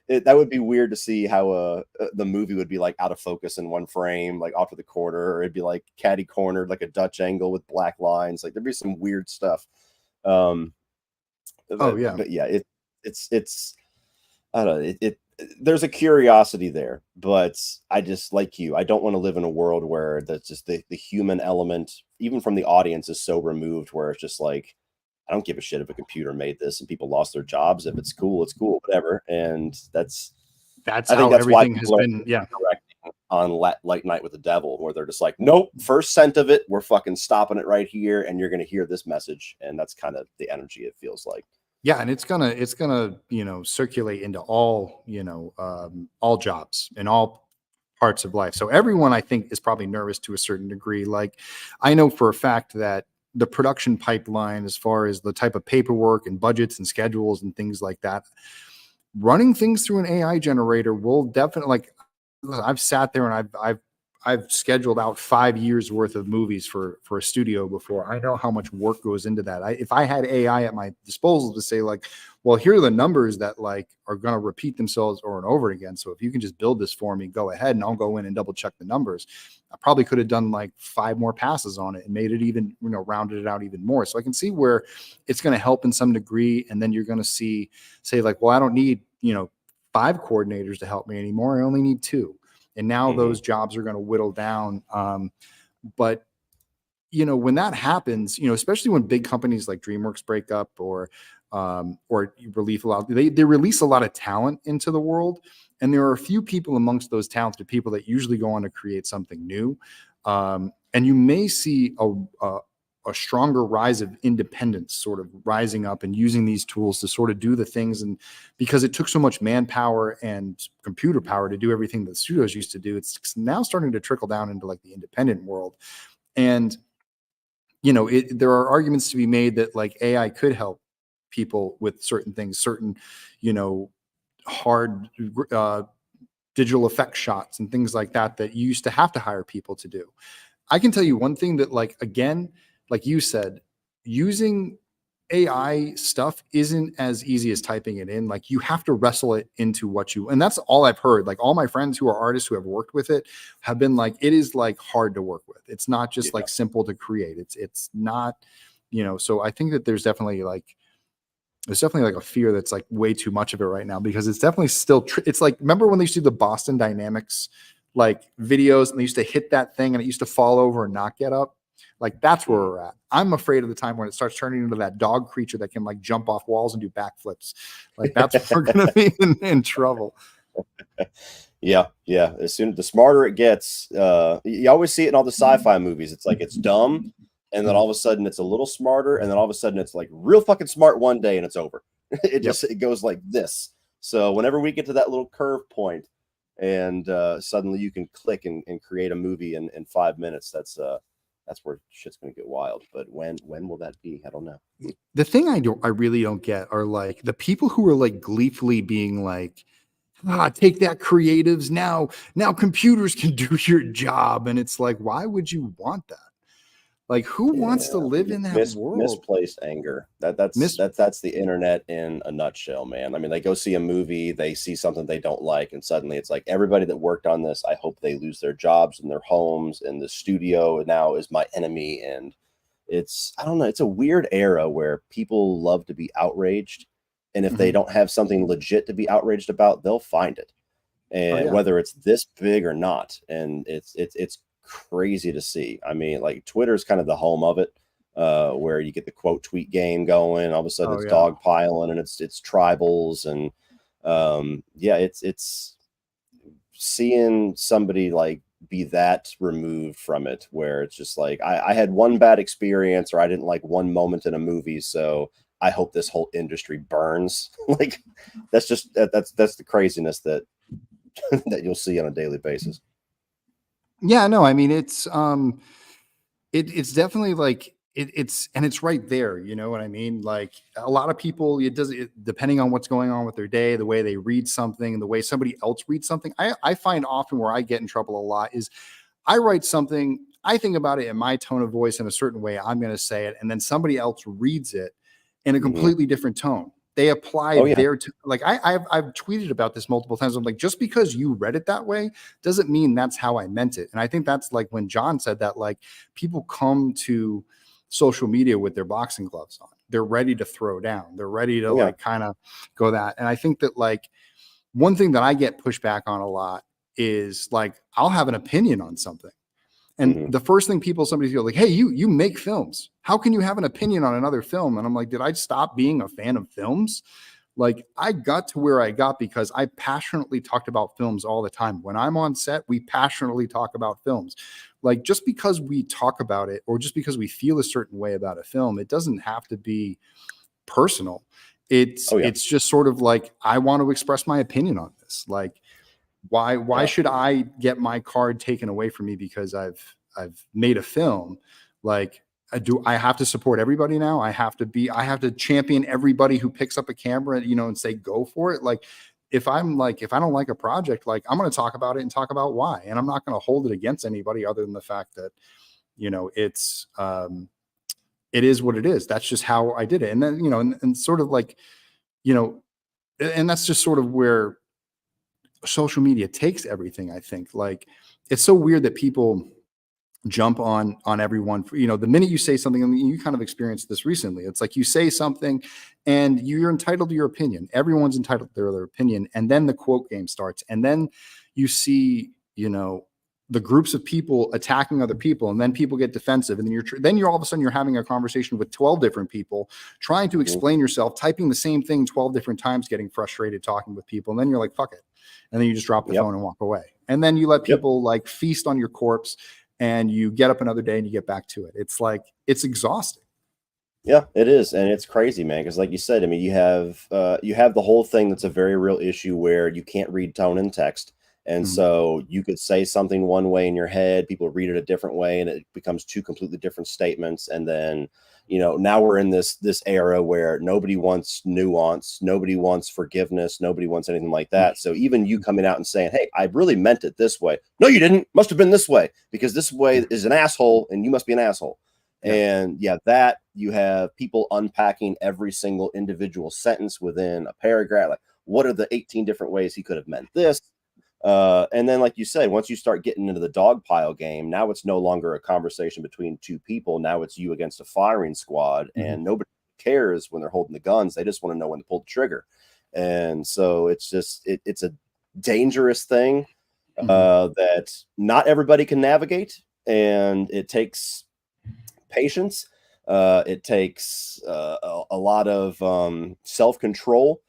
that would be weird to see how the movie would be like out of focus in one frame, like off to the corner, or it'd be like catty cornered, like a Dutch angle with black lines. Like, there'd be some weird stuff. But yeah, it's I don't know. There's a curiosity there, but I just, like you, I don't want to live in a world where that's just the human element, even from the audience, is so removed, where it's just like, I don't give a shit if a computer made this and people lost their jobs. If it's cool, whatever. And that's how everything has been. Yeah. On Late Night with the Devil, where they're just like, nope, first cent of it, we're fucking stopping it right here, and you're going to hear this message. And that's kind of the energy it feels like. Yeah, and it's gonna circulate into all all jobs and all parts of life. So everyone, I think, is probably nervous to a certain degree. Like, I know for a fact that the production pipeline, as far as the type of paperwork and budgets and schedules and things like that, running things through an AI generator will definitely, like, I've sat there and I've scheduled out 5 years worth of movies for a studio before. I know how much work goes into that. If I had AI at my disposal to say, like, well, here are the numbers that like are going to repeat themselves over and over again. So if you can just build this for me, go ahead, and I'll go in and double check the numbers. I probably could have done like 5 more passes on it and made it even, rounded it out even more. So I can see where it's going to help in some degree. And then you're going to say like, well, I don't need, 5 coordinators to help me anymore. I only need 2. And now those jobs are going to whittle down. But, when that happens, especially when big companies like DreamWorks break up or release they release a lot of talent into the world. And there are a few people amongst those talented people that usually go on to create something new. And you may see a stronger rise of independence sort of rising up and using these tools to sort of do the things. And because it took so much manpower and computer power to do everything that studios used to do, it's now starting to trickle down into like the independent world. And, there are arguments to be made that like AI could help people with certain things, certain, hard digital effect shots and things like that you used to have to hire people to do. I can tell you one thing that, like, again, like you said, using AI stuff isn't as easy as typing it in. Like, you have to wrestle it into and that's all I've heard. Like, all my friends who are artists who have worked with it have been like, it is like hard to work with. It's not just like simple to create. It's not, so I think that there's definitely like a fear that's like way too much of it right now, because it's definitely still, it's like, remember when they used to do the Boston Dynamics, like videos, and they used to hit that thing and it used to fall over and not get up? Like, that's where we're at. I'm afraid of the time when it starts turning into that dog creature that can like jump off walls and do backflips. Like, that's where we're going to be in trouble. Yeah. As soon the smarter it gets, you always see it in all the sci-fi movies. It's like, it's dumb, and then all of a sudden it's a little smarter, and then all of a sudden it's like real fucking smart one day and it's over. It goes like this. So whenever we get to that little curve point, and suddenly you can click and create a movie in 5 minutes, that's where shit's going to get wild. But when will that be? I don't know. The thing I really don't get are like the people who are like gleefully being like, take that, creatives. Now computers can do your job. And it's like, why would you want that? Like, who wants to live in that world? Misplaced anger. That's the internet in a nutshell, man. I mean, they go see a movie, they see something they don't like, and suddenly it's like, everybody that worked on this, I hope they lose their jobs and their homes, and the studio now is my enemy. And I don't know, it's a weird era where people love to be outraged, and if they don't have something legit to be outraged about, they'll find it, and whether it's this big or not. And it's crazy to see. I mean, like, Twitter is kind of the home of it, where you get the quote tweet game going. All of a sudden it's dog piling, and it's tribals, and it's seeing somebody like be that removed from it, where it's just like, I had one bad experience, or I didn't like one moment in a movie, so I hope this whole industry burns. Like, that's the craziness that that you'll see on a daily basis. Yeah, no, I mean, it's definitely like it's right there. You know what I mean? Like, a lot of people, depending on what's going on with their day, the way they read something, the way somebody else reads something. I find often where I get in trouble a lot is I write something, I think about it in my tone of voice in a certain way, I'm going to say it, and then somebody else reads it in a completely different tone. They apply their like, I've tweeted about this multiple times. I'm like, just because you read it that way doesn't mean that's how I meant it. And I think that's like when John said that, like, people come to social media with their boxing gloves on. They're ready to throw down. They're ready to like kind of go that. And I think that, like, one thing that I get pushed back on a lot is, like, I'll have an opinion on something. And the first thing somebody feel like, hey, you make films. How can you have an opinion on another film? And I'm like, did I stop being a fan of films? Like, I got to where I got because I passionately talked about films all the time. When I'm on set, we passionately talk about films. Like, just because we talk about it, or just because we feel a certain way about a film, it doesn't have to be personal. It's just sort of like, I want to express my opinion on this. Like, Why should I get my card taken away from me because I've made a film? Like, I have to support everybody now? I have to champion everybody who picks up a camera, and say, go for it. Like, if I don't like a project, like, I'm going to talk about it and talk about why. And I'm not going to hold it against anybody other than the fact that, it's, it is what it is. That's just how I did it. And then, and sort of like, and that's just sort of where social media takes everything. I think, like, it's so weird that people jump on everyone for, the minute you say something, and you kind of experienced this recently. It's like you say something and you're entitled to your opinion. Everyone's entitled to their opinion. And then the quote game starts. And then you see, the groups of people attacking other people, and then people get defensive. And then you're all of a sudden you're having a conversation with 12 different people, trying to explain yourself, typing the same thing 12 different times, getting frustrated, talking with people. And then you're like, fuck it. And then you just drop the phone and walk away. And then you let people like feast on your corpse, and you get up another day and you get back to it. It's like, it's exhausting. Yeah, it is. And it's crazy, man. Cause like you said, I mean, you have the whole thing that's a very real issue where you can't read tone in text. And so you could say something one way in your head, people read it a different way, and it becomes two completely different statements. And then, now we're in this era where nobody wants nuance, nobody wants forgiveness, nobody wants anything like that. So even you coming out and saying, hey, I really meant it this way. No, you didn't. Must have been this way, because this way is an asshole and you must be an asshole. And that you have people unpacking every single individual sentence within a paragraph. Like, what are the 18 different ways he could have meant this? And then, like you said, once you start getting into the dog pile game, now it's no longer a conversation between two people. Now it's you against a firing squad, and nobody cares when they're holding the guns. They just want to know when to pull the trigger. And so it's just, it's a dangerous thing that not everybody can navigate. And it takes patience. It takes a lot of self-control.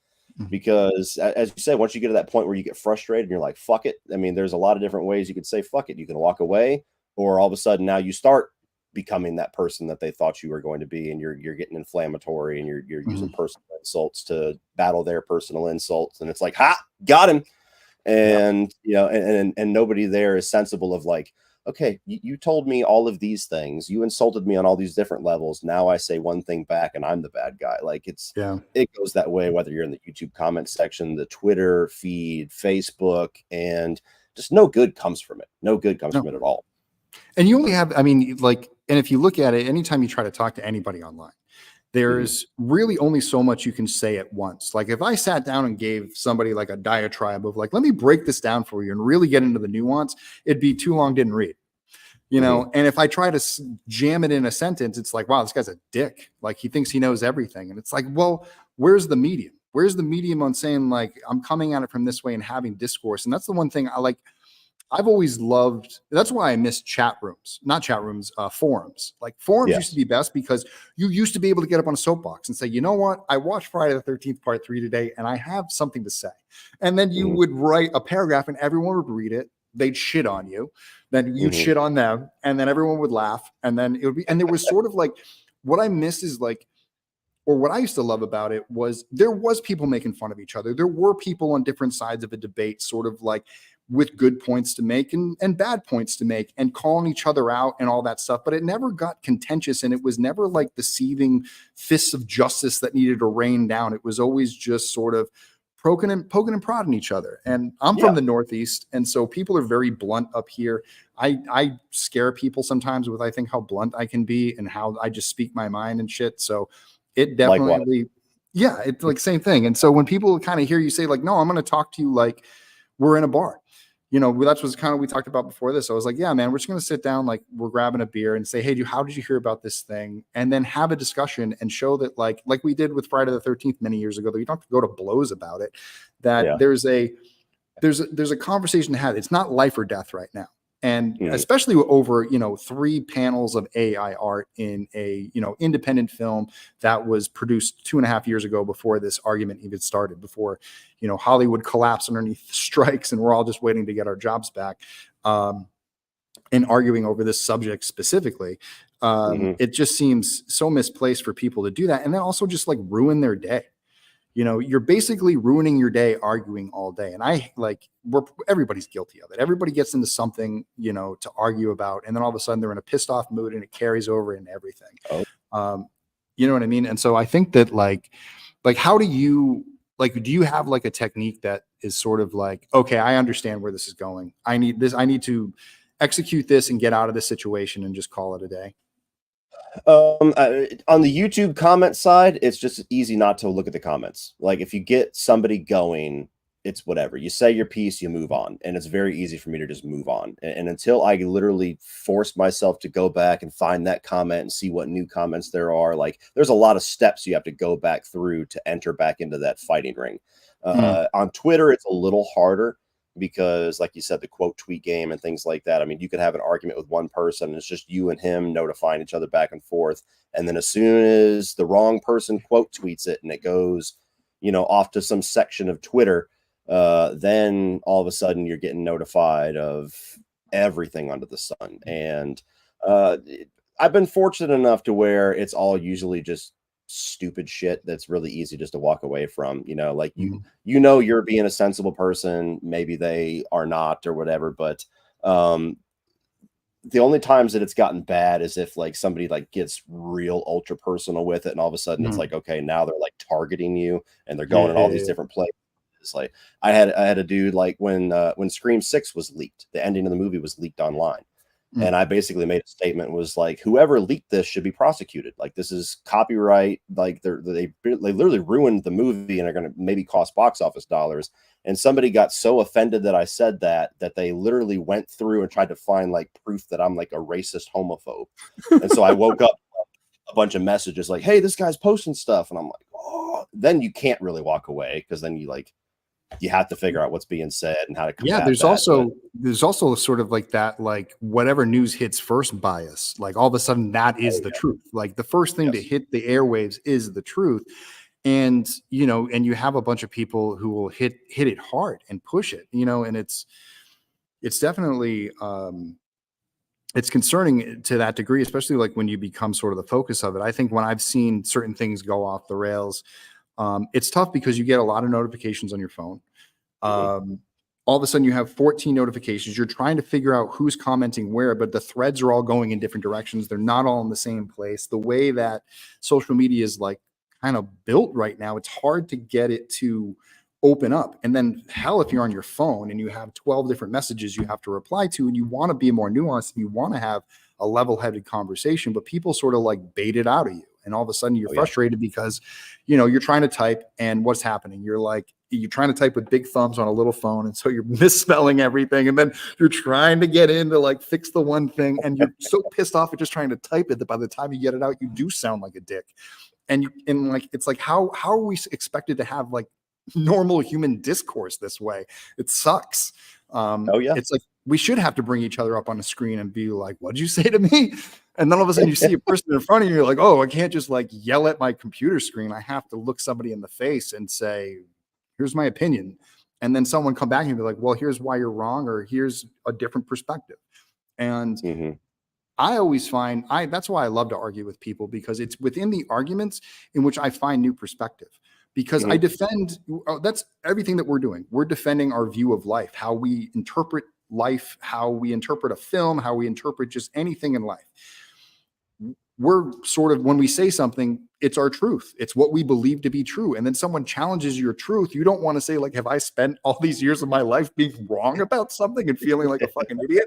Because as you said, once you get to that point where you get frustrated and you're like, fuck it. I mean, there's a lot of different ways you could say, fuck it. You can walk away, or all of a sudden now you start becoming that person that they thought you were going to be. And you're getting inflammatory, and you're using personal insults to battle their personal insults. And it's like, ha, got him. And, and nobody there is sensible of like, okay, you told me all of these things. You insulted me on all these different levels. Now I say one thing back and I'm the bad guy. Like it goes that way, whether you're in the YouTube comment section, the Twitter feed, Facebook, and just no good comes from it. No good comes from it at all. And you only have, and if you look at it, anytime you try to talk to anybody online, there's really only so much you can say at once. Like if I sat down and gave somebody like a diatribe of like, let me break this down for you and really get into the nuance, it'd be too long, didn't read. And if I try to jam it in a sentence, it's like, wow, this guy's a dick. Like he thinks he knows everything. And it's like, well, where's the medium? Where's the medium on saying like, I'm coming at it from this way and having discourse? And that's the one thing I like. I've always loved, that's why I miss forums. Like forums used to be best because you used to be able to get up on a soapbox and say, you know what? I watched Friday the 13th part 3 today and I have something to say. And then you would write a paragraph and everyone would read it. They'd shit on you. Then you'd shit on them. And then everyone would laugh. And then it would be, and there was sort of like, what I miss is like, or what I used to love about it was there was people making fun of each other. There were people on different sides of a debate, sort of like, with good points to make and bad points to make and calling each other out and all that stuff. But it never got contentious, and it was never like the seething fists of justice that needed to rain down. It was always just sort of poking and prodding each other. And I'm from the Northeast, and so people are very blunt up here. I scare people sometimes with I think how blunt I can be and how I just speak my mind and shit. So it definitely, it's like same thing. And so when people kind of hear you say like, no, I'm going to talk to you like we're in a bar. That's what's kind of we talked about before this. I was like, yeah, man, we're just going to sit down, like we're grabbing a beer and say, hey, how did you hear about this thing? And then have a discussion and show that like we did with Friday the 13th many years ago, that you don't have to go to blows about it, that there's a conversation to have. It's not life or death right now. And especially over, 3 panels of AI art in a, independent film that was produced 2.5 years ago before this argument even started, before, Hollywood collapsed underneath strikes and we're all just waiting to get our jobs back, and arguing over this subject specifically. It just seems so misplaced for people to do that. And then also just like ruin their day. you're basically ruining your day arguing all day. And everybody's guilty of it. Everybody gets into something, to argue about. And then all of a sudden they're in a pissed off mood and it carries over into everything. You know what I mean? And so I think that how do you, do you have like a technique that is sort of like, okay, I understand where this is going. I need to execute this and get out of this situation and just call it a day? On the YouTube comment side, it's just easy not to look at the comments. Like if you get somebody going, it's whatever. You say your piece, you move on. And it's very easy for me to just move on. And until I literally force myself to go back and find that comment and see what new comments there are, like there's a lot of steps you have to go back through to enter back into that fighting ring. On Twitter, it's a little harder because, like you said, the quote tweet game and things like that. I mean, you could have an argument with one person and it's just you and him notifying each other back and forth. And then as soon as the wrong person quote tweets it and it goes, off to some section of Twitter, then all of a sudden you're getting notified of everything under the sun. And I've been fortunate enough to where it's all usually just stupid shit that's really easy just to walk away from. You're being a sensible person, maybe they are not or whatever, but the only times that it's gotten bad is if like somebody like gets real ultra personal with it, and all of a sudden it's like, okay, now they're like targeting you and they're going in all these different places. It's like I had a dude like when Scream 6 was leaked, the ending of the movie was leaked online. And I basically made a statement, was like, whoever leaked this should be prosecuted. Like, this is copyright. Like, they literally ruined the movie and are going to maybe cost box office dollars. And somebody got so offended that I said that they literally went through and tried to find like proof that I'm like a racist homophobe. And so I woke up a bunch of messages like, hey, this guy's posting stuff. And I'm like, oh, then you can't really walk away, because then you have to figure out what's being said and how to combat there's that. There's also sort of like that, like whatever news hits first bias, like all of a sudden that is the truth. Like the first thing to hit the airwaves is the truth. And, and you have a bunch of people who will hit it hard and push it, and it's definitely, it's concerning to that degree, especially like when you become sort of the focus of it. I think when I've seen certain things go off the rails, it's tough because you get a lot of notifications on your phone. All of a sudden you have 14 notifications. You're trying to figure out who's commenting where, but the threads are all going in different directions. They're not all in the same place. The way that social media is like kind of built right now, it's hard to get it to open up. And then hell, if you're on your phone and you have 12 different messages you have to reply to, and you want to be more nuanced and you want to have a level-headed conversation, but people sort of like bait it out of you. And all of a sudden you're frustrated because, you're trying to type, and what's happening? You're trying to type with big thumbs on a little phone. And so you're misspelling everything. And then you're trying to get in to like fix the one thing. And you're so pissed off at just trying to type it that by the time you get it out, you do sound like a dick. And it's like, how are we expected to have like normal human discourse this way? It sucks. It's like, we should have to bring each other up on the screen and be like, what'd you say to me? And then all of a sudden you see a person in front of you, you're like, oh, I can't just like yell at my computer screen. I have to look somebody in the face and say, here's my opinion. And then someone come back and be like, well, here's why you're wrong, or here's a different perspective. And I always find that's why I love to argue with people, because it's within the arguments in which I find new perspective. Because I defend, that's everything that we're doing. We're defending our view of life, how we interpret life, how we interpret a film, how we interpret just anything in life. We're sort of, when we say something, it's our truth. It's what we believe to be true. And then someone challenges your truth. You don't want to say like, have I spent all these years of my life being wrong about something and feeling like a fucking idiot?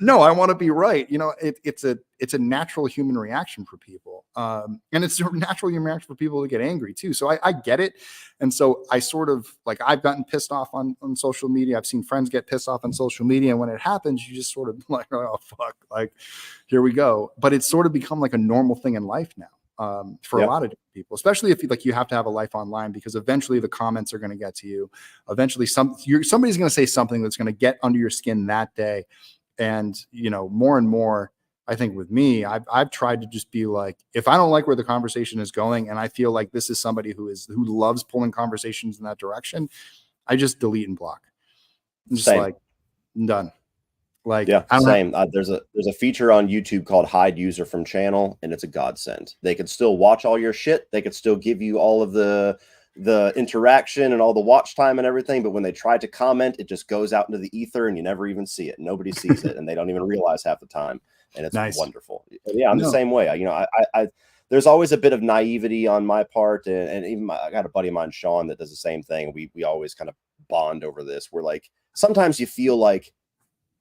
No, I want to be right. It's a natural human reaction for people. And it's a natural human reaction for people to get angry too. So I get it. And so I sort of like, I've gotten pissed off on social media. I've seen friends get pissed off on social media. And when it happens, you just sort of like, oh, fuck, like, here we go. But it's sort of become like a normal thing in life now. For a lot of different people, especially if you have to have a life online, because eventually the comments are going to get to you. Eventually somebody's going to say something that's going to get under your skin that day. And, more and more, I think with me, I've tried to just be like, if I don't like where the conversation is going, and I feel like this is somebody who loves pulling conversations in that direction, I just delete and block. I'm just like, I'm done. Like, same. There's a feature on YouTube called hide user from channel, and it's a godsend. They can still watch all your shit. They could still give you all of the the interaction and all the watch time and everything, but when they try to comment, it just goes out into the ether and you never even see it. Nobody sees it, and they don't even realize half the time, and it's Nice. wonderful. And yeah, I'm the same way. I there's always a bit of naivety on my part, and even I got a buddy of mine, Sean, that does the same thing. We always kind of bond over this. We're like, sometimes you feel like,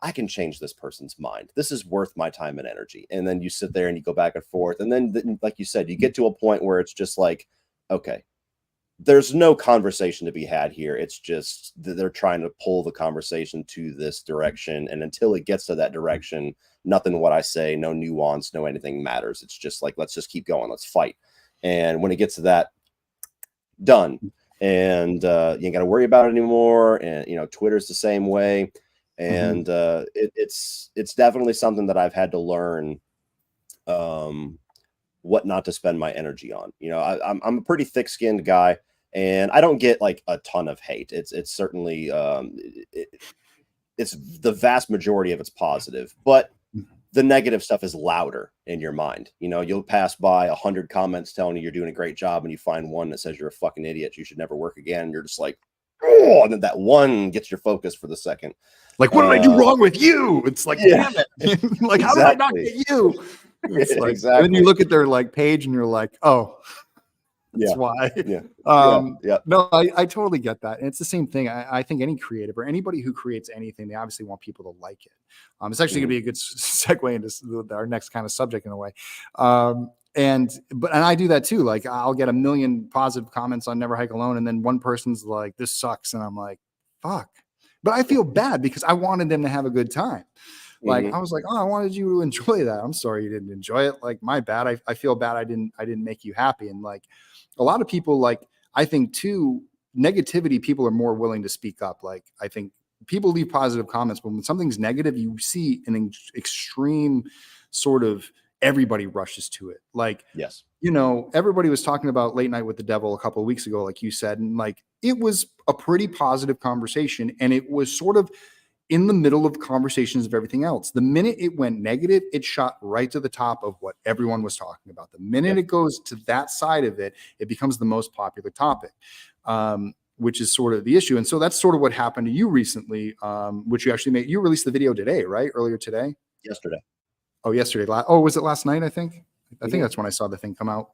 I can change this person's mind. This is worth my time and energy. And then you sit there and you go back and forth. And then, like you said, you get to a point where it's just like, okay, there's no conversation to be had here. It's just they're trying to pull the conversation to this direction. And until it gets to that direction, nothing what I say, no nuance, no anything matters. It's just like, let's just keep going. Let's fight. And when it gets to that, done. And you ain't got to worry about it anymore. And, Twitter's the same way. And it's definitely something that I've had to learn what not to spend my energy on. I'm a pretty thick-skinned guy, and I don't get like a ton of hate. It's certainly it's the vast majority of it's positive, but the negative stuff is louder in your mind. You'll pass by 100 comments telling you you're doing a great job, and you find one that says you're a fucking idiot, you should never work again. You're just like, oh, and then that one gets your focus for the second. Like, what did I do wrong with you? It's like, yeah. damn it. Like, how did I not get you? It's like, exactly. And then you look at their like page and you're like, oh, that's why. Yeah. No, I totally get that. And it's the same thing. I think any creative or anybody who creates anything, they obviously want people to like it. It's actually going to be a good segue into our next kind of subject in a way. And I do that too. Like, I'll get a million positive comments on Never Hike Alone, and then one person's like, this sucks. And I'm like, fuck. But I feel bad because I wanted them to have a good time. Like, I was like, oh, I wanted you to enjoy that. I'm sorry you didn't enjoy it. Like, my bad. I feel bad I didn't make you happy. And like a lot of people, like, I think too, negativity, people are more willing to speak up. Like, I think people leave positive comments, but when something's negative, you see an extreme sort of everybody rushes to it. Like, yes, everybody was talking about Late Night with the Devil a couple of weeks ago, like you said, and like, it was a pretty positive conversation, and it was sort of in the middle of conversations of everything else. The minute it went negative, it shot right to the top of what everyone was talking about. The minute it goes to that side of it, it becomes the most popular topic, which is sort of the issue. And so that's sort of what happened to you recently, which you released the video today, right? Earlier today? Yesterday. Oh, yesterday. Was it last night? I think that's when I saw the thing come out.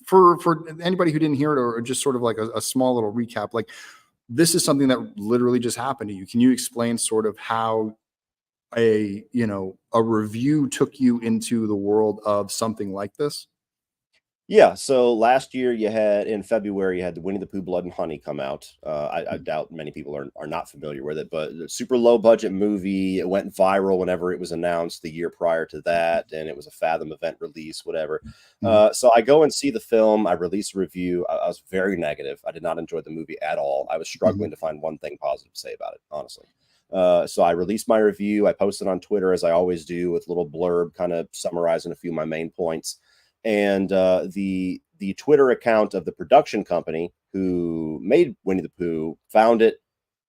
For anybody who didn't hear it, or just sort of like a small little recap, like, this is something that literally just happened to you. Can you explain sort of how a review took you into the world of something like this? Yeah, so last year in February, you had the Winnie the Pooh Blood and Honey come out. I doubt many people are not familiar with it, but a super low budget movie. It went viral whenever it was announced the year prior to that, and it was a Fathom event release, whatever. So I go and see the film. I release a review. I was very negative. I did not enjoy the movie at all. I was struggling to find one thing positive to say about it, honestly. So I released my review. I posted on Twitter, as I always do, with a little blurb kind of summarizing a few of my main points. And the Twitter account of the production company who made Winnie the Pooh found it,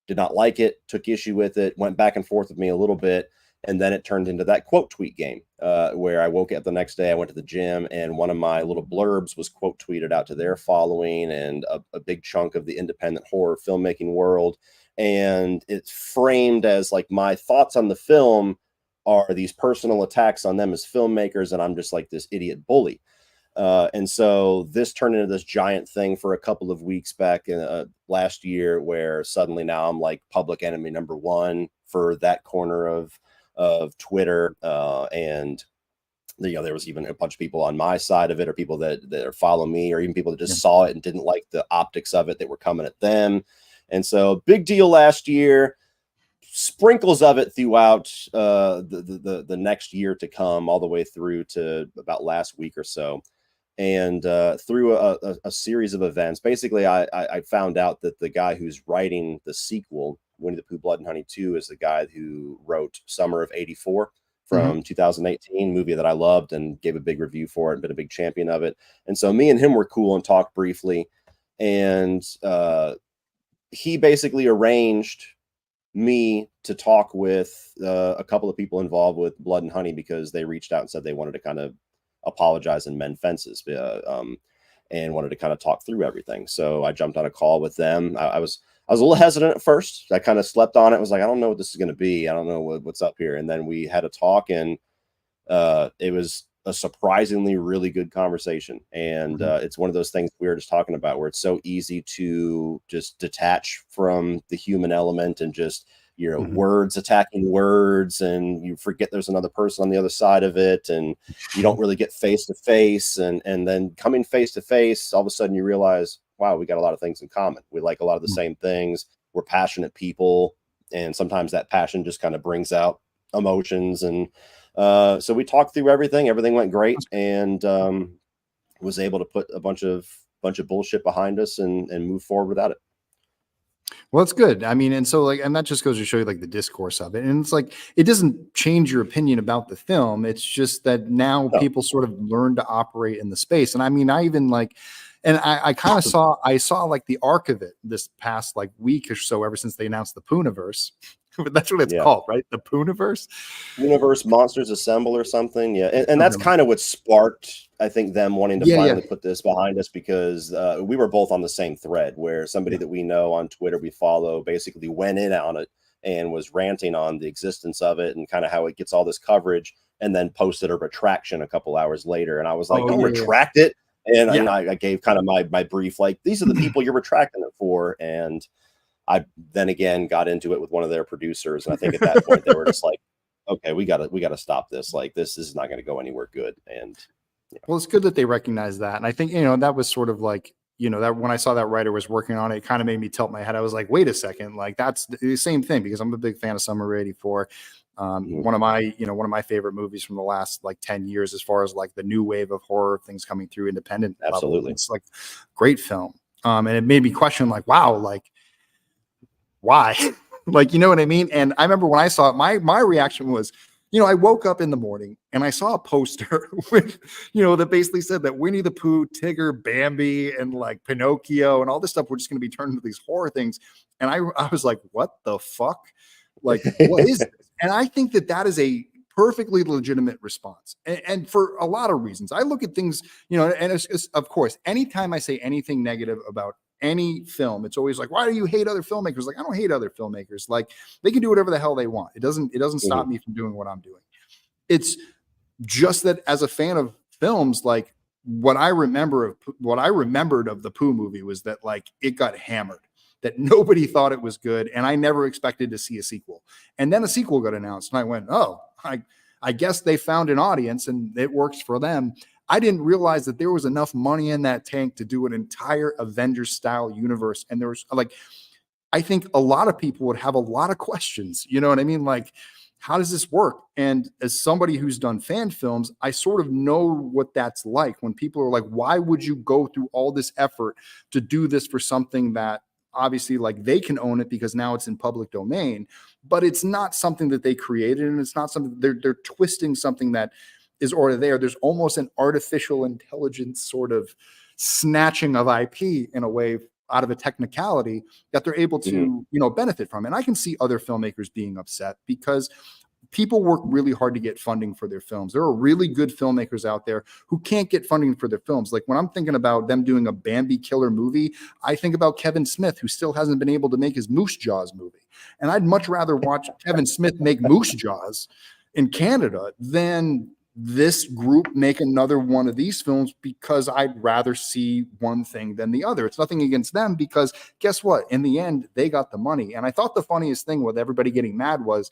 did not like it, took issue with it, went back and forth with me a little bit, and then it turned into that quote tweet game where I woke up the next day, I went to the gym, and one of my little blurbs was quote tweeted out to their following and a big chunk of the independent horror filmmaking world. And it's framed as like my thoughts on the film are these personal attacks on them as filmmakers, and I'm just like this idiot bully. And so this turned into this giant thing for a couple of weeks back in last year, where suddenly now I'm like public enemy number one for that corner of Twitter. And there was even a bunch of people on my side of it, or people that follow me, or even people that just saw it and didn't like the optics of it that were coming at them. And so big deal last year. Sprinkles of it throughout the next year to come, all the way through to about last week or so. And through a series of events, basically, I found out that the guy who's writing the sequel, Winnie the Pooh Blood and Honey 2, is the guy who wrote Summer of '84 from 2018, movie that I loved and gave a big review for it and been a big champion of it. And so me and him were cool and talked briefly. And he basically arranged me to talk with a couple of people involved with Blood and Honey, because they reached out and said they wanted to kind of apologize and mend fences. and wanted to kind of talk through everything. So I jumped on a call with them. I was a little hesitant at first. I kind of slept on it. I was like, I don't know what this is going to be. I don't know what's up here. And then we had a talk, and it was a surprisingly really good conversation. And it's one of those things we were just talking about, where it's so easy to just detach from the human element and just, you know, words attacking words, and you forget there's another person on the other side of it, and you don't really get face to face. And then coming face to face, all of a sudden you realize, wow, we got a lot of things in common. We like a lot of the same things. We're passionate people, and sometimes that passion just kind of brings out emotions. And so we talked through everything. Everything went great, and was able to put a bunch of bullshit behind us and move forward without it. Well, it's good. I mean, and so like, and that just goes to show you like the discourse of it. And it's like, it doesn't change your opinion about the film. It's just that now people sort of learn to operate in the space. And I mean, I even like, and I kind of saw like the arc of it this past like week or so, ever since they announced the Poohniverse. That's what it's called, right? The Poohniverse. Universe Monsters Assemble or something. Yeah. And that's kind of what sparked, I think, them wanting to finally put this behind us, because we were both on the same thread, where somebody that we know on Twitter, we follow, basically went in on it and was ranting on the existence of it and kind of how it gets all this coverage, and then posted a retraction a couple hours later. And I was like, don't retract it. And I gave kind of my brief, like, these are the people you're retracting it for. And I then again got into it with one of their producers, and I think at that point they were just like, okay, we gotta stop this. Like, this is not going to go anywhere good. And well, it's good that they recognize that. And I think, you know, that was sort of like, you know, that when I saw that writer was working on it, it kind of made me tilt my head. I was like, wait a second, like that's the same thing, because I'm a big fan of Summer '84. One of my favorite movies from the last like 10 years, as far as like the new wave of horror things coming through independent. Absolutely. It's like great film. And it made me question, like, wow, like, why? Like, you know what I mean? And I remember when I saw it, my reaction was, you know, I woke up in the morning and I saw a poster with, you know, that basically said that Winnie the Pooh, Tigger, Bambi, and like Pinocchio and all this stuff were just going to be turned into these horror things. And I was like, what the fuck? Like, what is this? And I think that is a perfectly legitimate response. And for a lot of reasons. I look at things, you know, and it's, of course, anytime I say anything negative about any film, it's always like, why do you hate other filmmakers? Like, I don't hate other filmmakers. Like, they can do whatever the hell they want. It doesn't stop me from doing what I'm doing. It's just that as a fan of films, like what I remembered of the Pooh movie was that like it got hammered, that nobody thought it was good, and I never expected to see a sequel. And then a sequel got announced, and I went, oh, I guess they found an audience and it works for them. I didn't realize that there was enough money in that tank to do an entire Avengers style universe. And there was like, I think a lot of people would have a lot of questions, you know what I mean? Like, how does this work? And as somebody who's done fan films, I sort of know what that's like when people are like, why would you go through all this effort to do this for something that obviously like they can own it because now it's in public domain, but it's not something that they created, and it's not something they're twisting something that is already there. There's almost an artificial intelligence sort of snatching of IP in a way out of a technicality that they're able to, you know, benefit from. And I can see other filmmakers being upset because people work really hard to get funding for their films. There are really good filmmakers out there who can't get funding for their films. Like when I'm thinking about them doing a Bambi killer movie, I think about Kevin Smith, who still hasn't been able to make his Moose Jaws movie. And I'd much rather watch Kevin Smith make Moose Jaws in Canada than this group make another one of these films, because I'd rather see one thing than the other. It's nothing against them, because guess what? In the end, they got the money. And I thought the funniest thing with everybody getting mad was,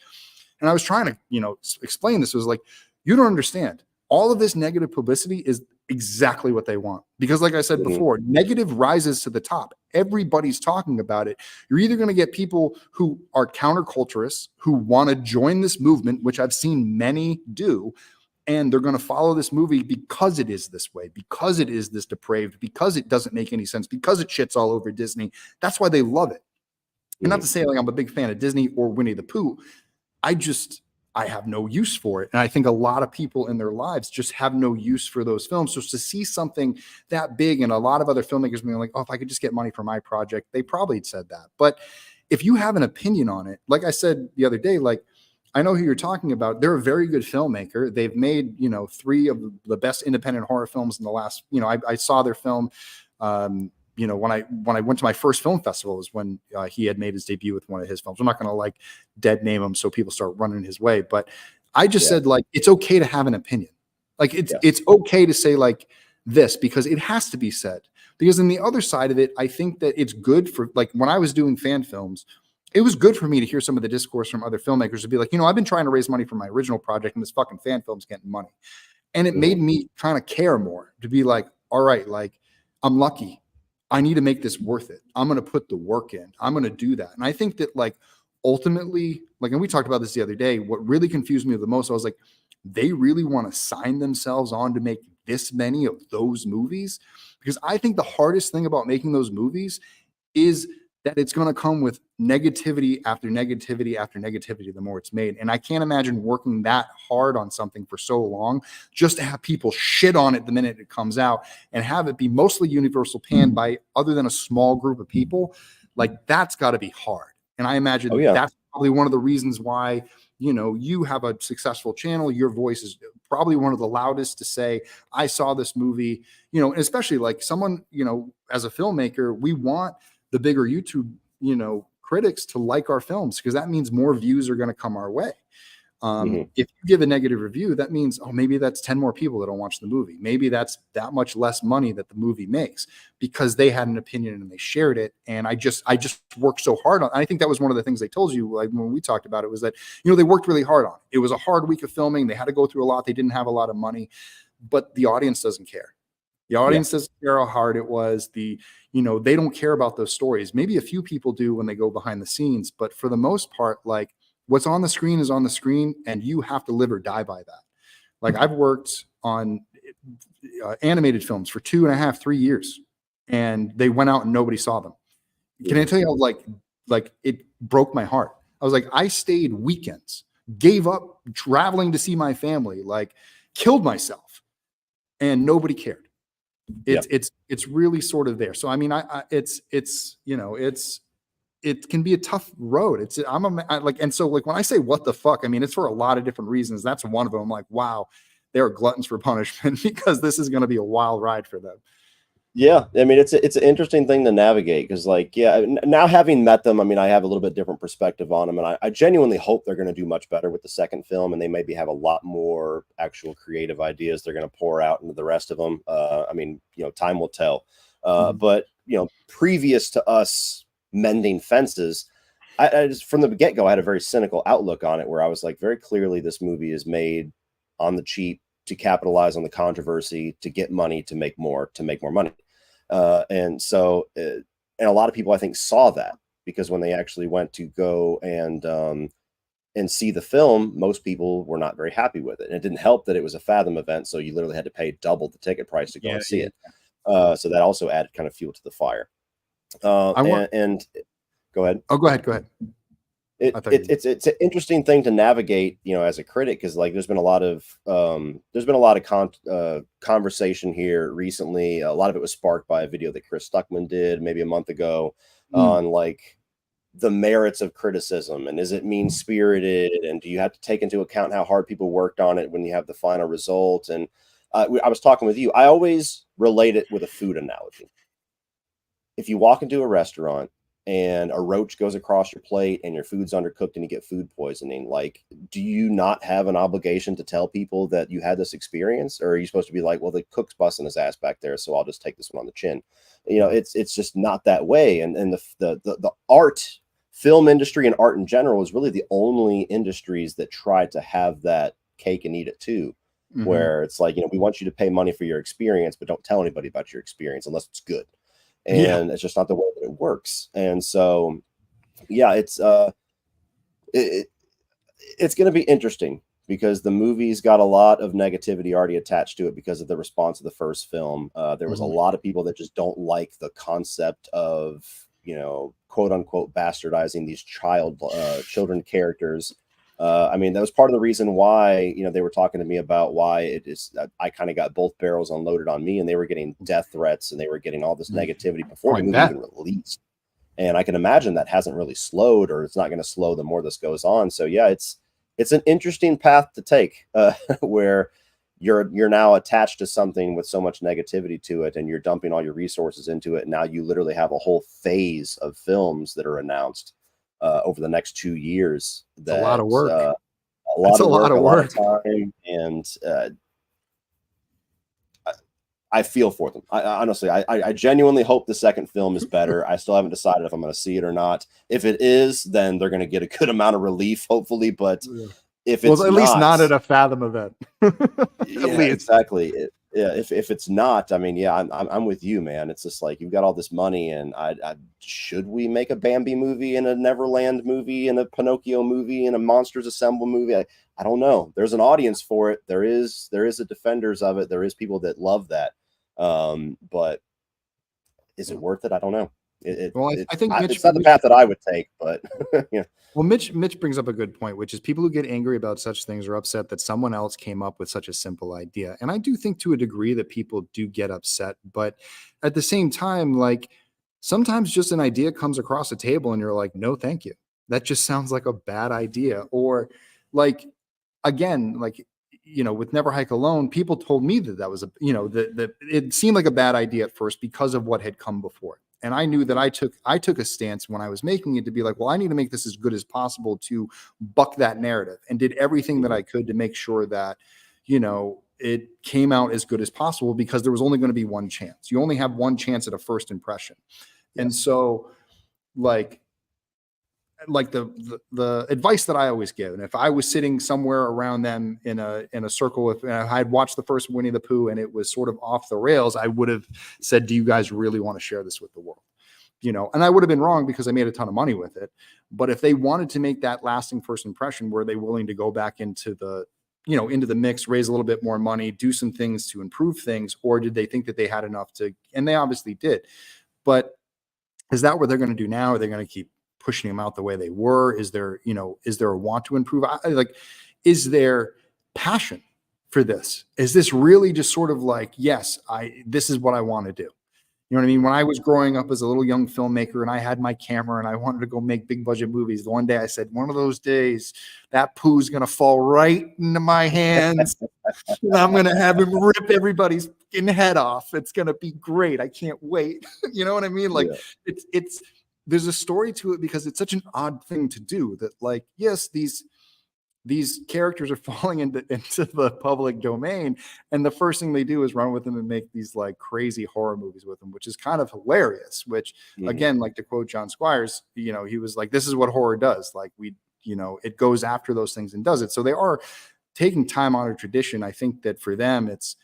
and I was trying to, you know, explain this, was like, you don't understand. All of this negative publicity is exactly what they want. Because like I said before, negative rises to the top. Everybody's talking about it. You're either going to get people who are counterculturists, who want to join this movement, which I've seen many do, and they're going to follow this movie because it is this way, because it is this depraved, because it doesn't make any sense, because it shits all over Disney. That's why they love it. And not to say like I'm a big fan of Disney or Winnie the Pooh. I have no use for it. And I think a lot of people in their lives just have no use for those films. So to see something that big, and a lot of other filmmakers being like, oh, if I could just get money for my project, they probably said that. But if you have an opinion on it, like I said the other day, like, I know who you're talking about. They're a very good filmmaker. They've made, 3 of the best independent horror films in the last, I saw their film, when I went to my first film festival was when he had made his debut with one of his films. I'm not going to like dead name him so people start running his way, but I just said like, it's okay to have an opinion. Like it's okay to say like this, because it has to be said, because in the other side of it, I think that it's good for, like, when I was doing fan films, it was good for me to hear some of the discourse from other filmmakers to be like, I've been trying to raise money for my original project and this fucking fan film's getting money. And it made me kind of care more, to be like, all right, like, I'm lucky. I need to make this worth it. I'm going to put the work in. I'm going to do that. And I think that, like, ultimately, like, and we talked about this the other day, what really confused me the most, I was like, they really want to sign themselves on to make this many of those movies? Because I think the hardest thing about making those movies is that it's going to come with negativity after negativity after negativity the more it's made. And I can't imagine working that hard on something for so long just to have people shit on it the minute it comes out and have it be mostly universal panned by other than a small group of people. Like, that's got to be hard. And I imagine that's probably one of the reasons why, you have a successful channel. Your voice is probably one of the loudest to say, I saw this movie, and especially like someone, as a filmmaker, we want the bigger YouTube, critics to like our films, because that means more views are going to come our way. If you give a negative review, that means, maybe that's 10 more people that don't watch the movie. Maybe that's that much less money that the movie makes because they had an opinion and they shared it. And I just worked so hard on. I think that was one of the things they told you, like when we talked about it, was that, they worked really hard on it. It was a hard week of filming. They had to go through a lot. They didn't have a lot of money, but the audience doesn't care. The audience doesn't care how hard it was. They don't care about those stories. Maybe a few people do when they go behind the scenes, but for the most part, like, what's on the screen is on the screen, and you have to live or die by that. Like, I've worked on animated films for 2.5, 3 years, and they went out and nobody saw them. Can I tell you how, like it broke my heart? I was like, I stayed weekends, gave up traveling to see my family, like killed myself, and nobody cared. It's really sort of there. So, I mean, it can be a tough road. And so when I say what the fuck, I mean, it's for a lot of different reasons. That's one of them. I'm like, wow, they're gluttons for punishment because this is going to be a wild ride for them. Yeah. I mean, it's an interesting thing to navigate because, like, now having met them, I mean, I have a little bit different perspective on them, and I genuinely hope they're going to do much better with the second film, and they maybe have a lot more actual creative ideas they're going to pour out into the rest of them. I mean, time will tell. But, previous to us mending fences, I just, from the get-go, I had a very cynical outlook on it, where I was like, very clearly this movie is made on the cheap to capitalize on the controversy, to get money, to make more money. And a lot of people, I think, saw that, because when they actually went to go and see the film, most people were not very happy with it. And it didn't help that it was a Fathom event, so you literally had to pay double the ticket price to go and see it. So that also added kind of fuel to the fire. And go ahead. Oh, go ahead. It's an interesting thing to navigate, as a critic, because, like, there's been a lot of conversation here recently. A lot of it was sparked by a video that Chris Stuckman did maybe a month ago on, like, the merits of criticism, and is it mean-spirited, and do you have to take into account how hard people worked on it when you have the final result? And I was talking with you. I always relate it with a food analogy. If you walk into a restaurant and a roach goes across your plate and your food's undercooked and you get food poisoning, like, do you not have an obligation to tell people that you had this experience? Or are you supposed to be like, well, the cook's busting his ass back there, so I'll just take this one on the chin? It's just not that way. And the art, film industry and art in general is really the only industries that try to have that cake and eat it too, where it's like, we want you to pay money for your experience, but don't tell anybody about your experience unless it's good. And it's just not the way that it works. And so, it's going to be interesting, because the movie's got a lot of negativity already attached to it because of the response of the first film. There was a lot of people that just don't like the concept of, quote unquote, bastardizing these children characters. I mean, that was part of the reason why, they were talking to me about why it is that I kind of got both barrels unloaded on me, and they were getting death threats and they were getting all this negativity before the movie even released. And I can imagine that hasn't really slowed, or it's not going to slow the more this goes on. So it's an interesting path to take, where you're now attached to something with so much negativity to it, and you're dumping all your resources into it. And now you literally have a whole phase of films that are announced over the next 2 years. That's a lot of work. A lot of time, and I feel for them. I honestly, I genuinely hope the second film is better. I still haven't decided if I'm going to see it or not. If it is, then they're going to get a good amount of relief, hopefully. But if it's at least not at a Fathom event. Yeah, exactly. If it's not, I mean, yeah, I'm with you, man. It's just like, you've got all this money, and should we make a Bambi movie and a Neverland movie and a Pinocchio movie and a Monsters Assemble movie? I don't know. There's an audience for it. There is a defenders of it. There is people that love that. But is it worth it? I don't know. I think it's not the path that I would take, but yeah. Well, Mitch brings up a good point, which is people who get angry about such things are upset that someone else came up with such a simple idea. And I do think to a degree that people do get upset, but at the same time, like, sometimes just an idea comes across a table and you're like, no, thank you. That just sounds like a bad idea. Or like, again, like, with Never Hike Alone, people told me that was that it seemed like a bad idea at first because of what had come before. And I knew that I took a stance when I was making it to be like, well, I need to make this as good as possible to buck that narrative, and did everything that I could to make sure that, it came out as good as possible, because there was only going to be one chance. You only have one chance at a first impression. Yeah. And so like the advice that I always give, and if I was sitting somewhere around them in a circle, if I had watched the first Winnie the Pooh and it was sort of off the rails, I would have said, do you guys really want to share this with the world? And I would have been wrong because I made a ton of money with it. But if they wanted to make that lasting first impression, were they willing to go back into the mix, raise a little bit more money, do some things to improve things? Or did they think that they had enough to, and they obviously did, but is that what they're going to do now? Are they going to keep pushing them out the way they were? Is there a want to improve? Is there passion for this? Is this really just sort of like, yes, this is what I want to do? You know what I mean? When I was growing up as a little young filmmaker and I had my camera and I wanted to go make big budget movies, the one day I said, one of those days that Pooh's going to fall right into my hands and I'm going to have him rip everybody's fucking head off. It's going to be great. I can't wait. You know what I mean? Like, yeah. There's a story to it because it's such an odd thing to do, that, like, yes, these characters are falling into the public domain, and the first thing they do is run with them and make these like crazy horror movies with them, which is kind of hilarious. Which again, like to quote John Squires, he was like, this is what horror does. Like, it goes after those things and does it. So they are taking time-honored tradition. I think that for them, it's,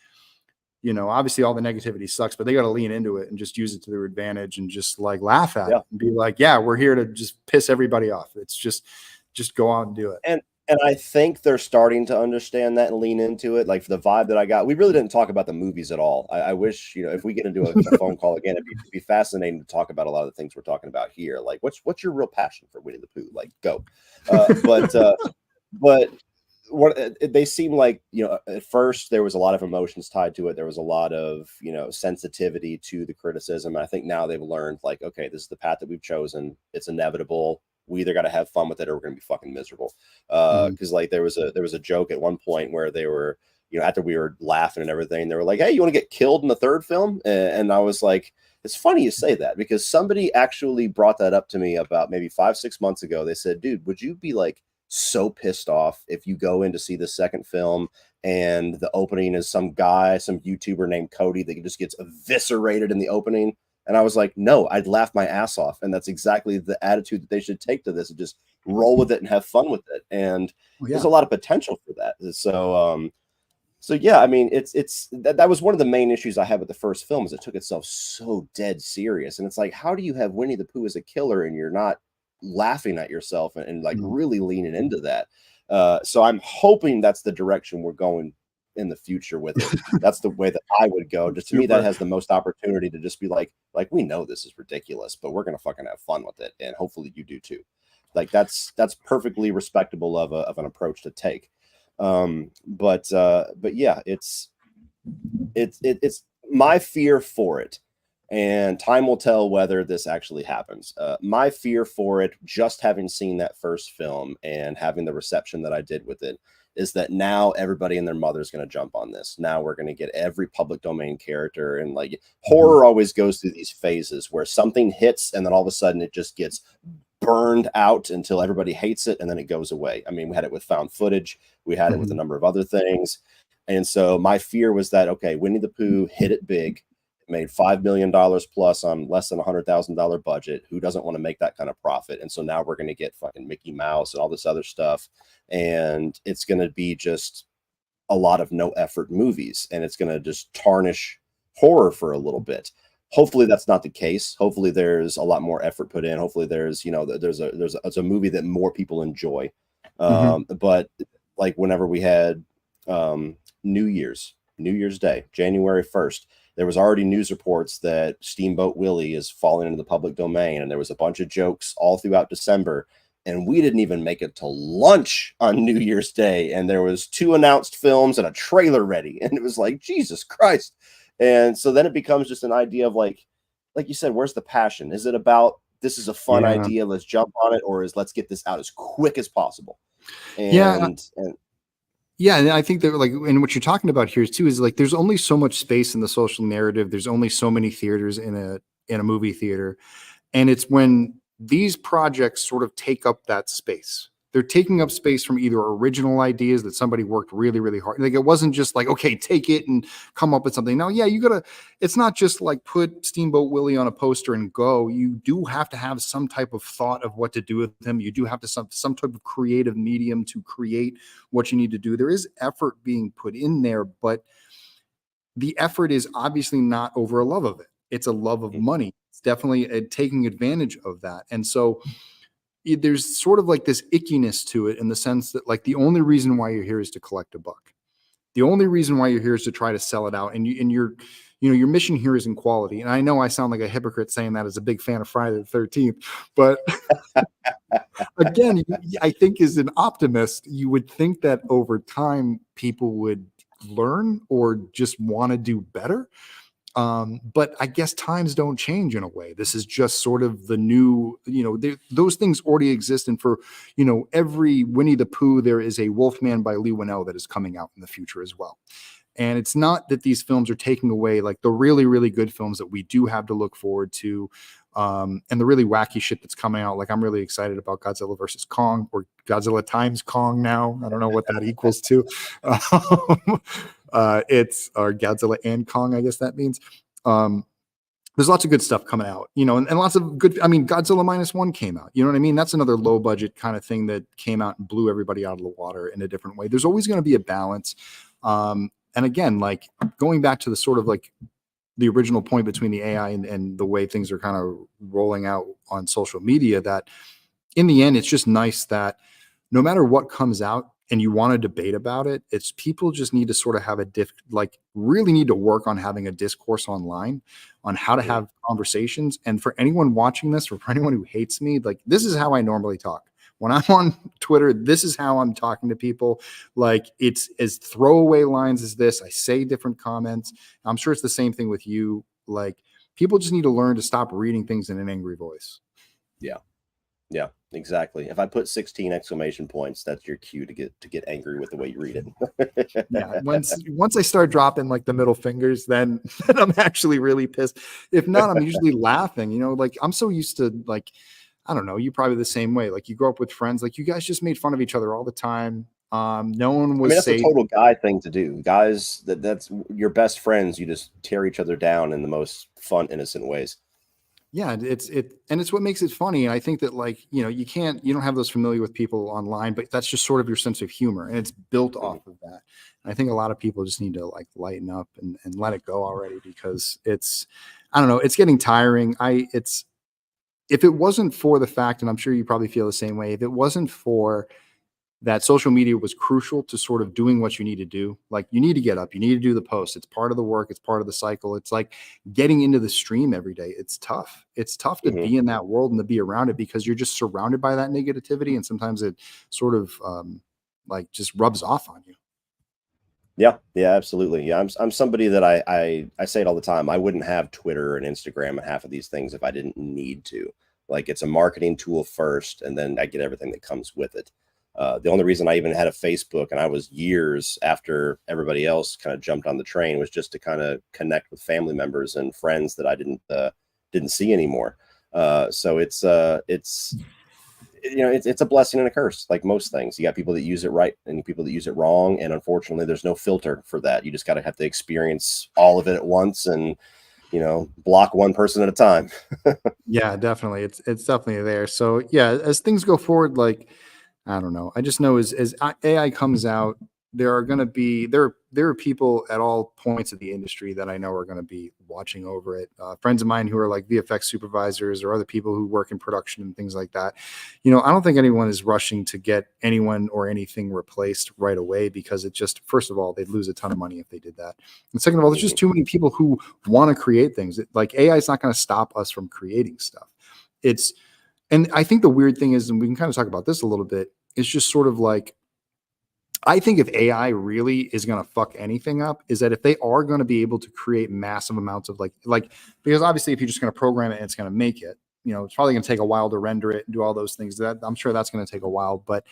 obviously all the negativity sucks, but they got to lean into it and just use it to their advantage and just like laugh at it and be like, yeah, we're here to just piss everybody off. It's just go out and do it. And I think they're starting to understand that and lean into it. Like, for the vibe that I got, we really didn't talk about the movies at all. I wish, if we get into a phone call again, it'd be fascinating to talk about a lot of the things we're talking about here. Like, what's your real passion for Winnie the Pooh? Like, go. But what they seem like, at first there was a lot of emotions tied to it. There was a lot of, sensitivity to the criticism. And I think now they've learned, like, okay, this is the path that we've chosen. It's inevitable. We either got to have fun with it or we're going to be fucking miserable. Because like there was a joke at one point where they were, after we were laughing and everything, they were like, hey, you want to get killed in the third film? And I was like, it's funny you say that, because somebody actually brought that up to me about maybe 5-6 months ago. They said, dude, would you be like so pissed off if you go in to see the second film and the opening is some YouTuber named Cody that just gets eviscerated in the opening? And I was like, no, I'd laugh my ass off. And that's exactly the attitude that they should take to this, and just roll with it and have fun with it. And there's a lot of potential for that. So yeah, I mean, that was one of the main issues I had with the first film, is it took itself so dead serious. And it's like, how do you have Winnie the Pooh as a killer and you're not laughing at yourself and like really leaning into that? So I'm hoping that's the direction we're going in the future with it. That's the way that I would go. Just to me, that has the most opportunity to just be like, we know this is ridiculous, but we're gonna fucking have fun with it, and hopefully you do too. Like, that's perfectly respectable of an approach to take. But yeah, it's my fear for it And time will tell whether this actually happens. My fear for it, just having seen that first film and having the reception that I did with it, is that now everybody and their mother is going to jump on this. Now we're going to get every public domain character, and like horror always goes through these phases where something hits and then all of a sudden it just gets burned out until everybody hates it and then it goes away. I mean, we had it with found footage, we had it with a number of other things. And so my fear was that, okay, Winnie the Pooh hit it big, made $5 million plus on less than $100,000 budget. Who doesn't want to make that kind of profit? And so now we're going to get fucking Mickey Mouse and all this other stuff. And it's going to be just a lot of no effort movies. And it's going to just tarnish horror for a little bit. Hopefully that's not the case. Hopefully there's a lot more effort put in. Hopefully there's, you know, there's a movie that more people enjoy. But like whenever we had New Year's Day, January 1st, there was already news reports that Steamboat Willie is falling into the public domain. And there was a bunch of jokes all throughout December. And we didn't even make it to lunch on New Year's Day. And there was 2 announced films and a trailer ready. And it was like, Jesus Christ. And so then it becomes just an idea of like you said, where's the passion? Is it about, this is a fun idea, let's jump on it? Or is let's get this out as quick as possible? And and I think that like, and what you're talking about here too is like, there's only so much space in the social narrative. There's only so many theaters in a movie theater. And it's when these projects sort of take up that space. They're taking up space from either original ideas that somebody worked really, really hard. Like it wasn't just like, okay, take it and come up with something. No, yeah, you gotta, it's not just like put Steamboat Willie on a poster and go. You do have to have some type of thought of what to do with him. You do have to some type of creative medium to create what you need to do. There is effort being put in there, but the effort is obviously not over a love of it. It's a love of money. It's definitely taking advantage of that. And so there's sort of like this ickiness to it in the sense that like the only reason why you're here is to collect a buck. The only reason why you're here is to try to sell it out. And your mission here is in quality. And I know I sound like a hypocrite saying that as a big fan of Friday the 13th, but again, I think as an optimist, you would think that over time people would learn or just want to do better. But I guess times don't change in a way. This is just sort of the new, those things already exist. And for, every Winnie the Pooh, there is a Wolfman by Lee Winnell that is coming out in the future as well. And it's not that these films are taking away like the really, really good films that we do have to look forward to. And the really wacky shit that's coming out. Like I'm really excited about Godzilla versus Kong, or Godzilla times Kong now. I don't know what that equals to. It's or Godzilla and Kong, I guess that means. There's lots of good stuff coming out, and lots of good. I mean, Godzilla -1 came out. You know what I mean? That's another low budget kind of thing that came out and blew everybody out of the water in a different way. There's always going to be a balance. And again, like going back to the sort of like the original point between the AI and the way things are kind of rolling out on social media, that in the end, it's just nice that no matter what comes out and you want to debate about it, it's people just need to sort of have really need to work on having a discourse online on how to have conversations. And for anyone watching this, or for anyone who hates me, like this is how I normally talk. When I'm on Twitter, this is how I'm talking to people. Like it's as throwaway lines as this. I say different comments. I'm sure it's the same thing with you. Like people just need to learn to stop reading things in an angry voice. Yeah, exactly. If I put 16 exclamation points, that's your cue to get angry with the way you read it. Yeah. Once I start dropping like the middle fingers, then I'm actually really pissed. If not, I'm usually laughing, like I'm so used to like, I don't know, you probably the same way. Like you grow up with friends, like you guys just made fun of each other all the time. No one was that's safe. a total guy thing to do. Guys, that's your best friends. You just tear each other down in the most fun, innocent ways. Yeah, it's what makes it funny. And I think that like, you don't have those familiar with people online, but that's just sort of your sense of humor, and it's built off of that. And I think a lot of people just need to like lighten up and let it go already, because I don't know, it's getting tiring. If it wasn't for the fact, and I'm sure you probably feel the same way, if it wasn't for that social media was crucial to sort of doing what you need to do. Like you need to get up, you need to do the post. It's part of the work. It's part of the cycle. It's like getting into the stream every day. It's tough. It's tough to be in that world and to be around it, because you're just surrounded by that negativity. And sometimes it sort of like just rubs off on you. Yeah, yeah, absolutely. Yeah, I'm somebody that I say it all the time. I wouldn't have Twitter and Instagram and half of these things if I didn't need to. Like, it's a marketing tool first, and then I get everything that comes with it. The only reason I even had a Facebook, and I was years after everybody else kind of jumped on the train, was just to kind of connect with family members and friends that I didn't see anymore. So it's it's a blessing and a curse, like most things. You got people that use it right and people that use it wrong, and unfortunately there's no filter for that. You just got to have to experience all of it at once, and block one person at a time. Yeah, definitely. It's definitely there. So yeah, as things go forward, like I don't know. I just know as AI comes out, there are going to be there are people at all points of the industry that I know are going to be watching over it. Friends of mine who are like VFX supervisors or other people who work in production and things like that. I don't think anyone is rushing to get anyone or anything replaced right away, because it just, first of all, they'd lose a ton of money if they did that, and second of all, there's just too many people who want to create things. Like AI is not going to stop us from creating stuff. And I think the weird thing is, and we can kind of talk about this a little bit, it's just sort of like, I think if AI really is going to fuck anything up, is that if they are going to be able to create massive amounts of like, because obviously if you're just going to program it and it's going to make it, it's probably going to take a while to render it and do all those things. That I'm sure that's going to take a while. But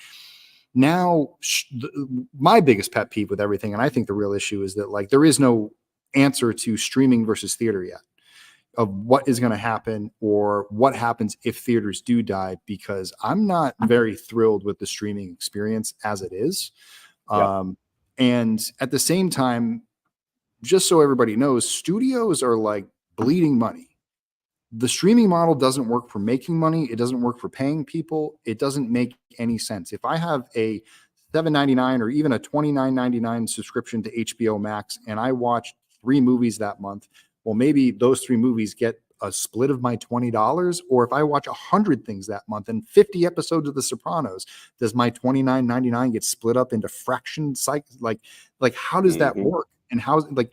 now my biggest pet peeve with everything, and I think the real issue, is that like there is no answer to streaming versus theater yet, of what is going to happen or what happens if theaters do die, because I'm not very thrilled with the streaming experience as it is. Yeah. And at the same time, just so everybody knows, studios are like bleeding money. The streaming model doesn't work for making money. It doesn't work for paying people. It doesn't make any sense. If I have a $7.99 or even a $29.99 subscription to HBO Max and I watch 3 movies that month, well, maybe those 3 movies get a split of my $20. Or if I watch 100 things that month and 50 episodes of The Sopranos, does my $29.99 get split up into fraction cycles? Like how does that work? And how, like,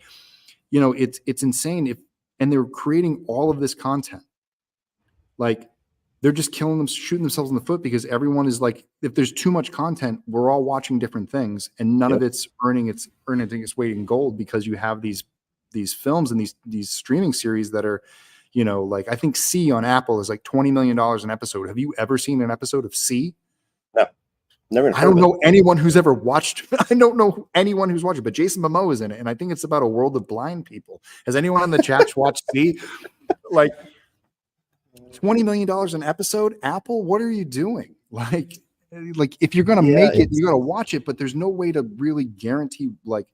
it's insane. And they're creating all of this content. Like, they're just shooting themselves in the foot, because everyone is like, if there's too much content, we're all watching different things, and none of it's earning its weight in gold, because you have these films and these streaming series that are, like, I think C on Apple is like $20 million an episode. Have you ever seen an episode of C? No, never. I don't know anyone who's ever watched. I don't know anyone who's watched it, but Jason Momoa is in it, and I think it's about a world of blind people. Has anyone in the chat watched C? Like, $20 million an episode, Apple, what are you doing? Like if you're gonna make it, you gotta watch it, but there's no way to really guarantee, like.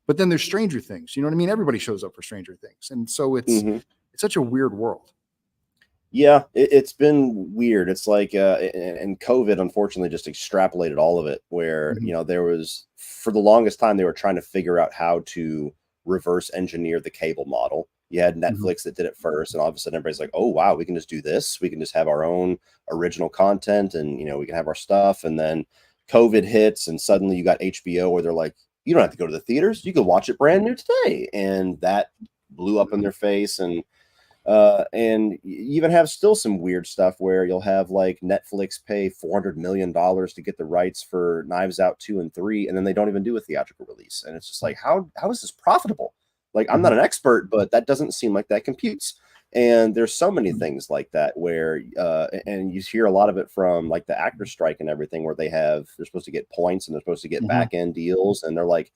But then there's Stranger Things, you know what I mean? Everybody shows up for Stranger Things, and so it's such a weird world. Yeah, it's been weird. It's like, and COVID unfortunately just extrapolated all of it, where there was, for the longest time, they were trying to figure out how to reverse engineer the cable model. You had Netflix that did it first, and all of a sudden everybody's like, oh wow, we can just do this. We can just have our own original content, and we can have our stuff. And then COVID hits, and suddenly you got HBO, where they're like, you don't have to go to the theaters. You can watch it brand new today. And that blew up in their face. And you even have still some weird stuff where you'll have like Netflix pay $400 million to get the rights for Knives Out 2 and 3, and then they don't even do a theatrical release. And it's just like, how is this profitable? Like, I'm not an expert, but that doesn't seem like that computes. And there's so many things like that where, and you hear a lot of it from like the actor strike and everything, where they're supposed to get points and they're supposed to get back end deals. And they're like,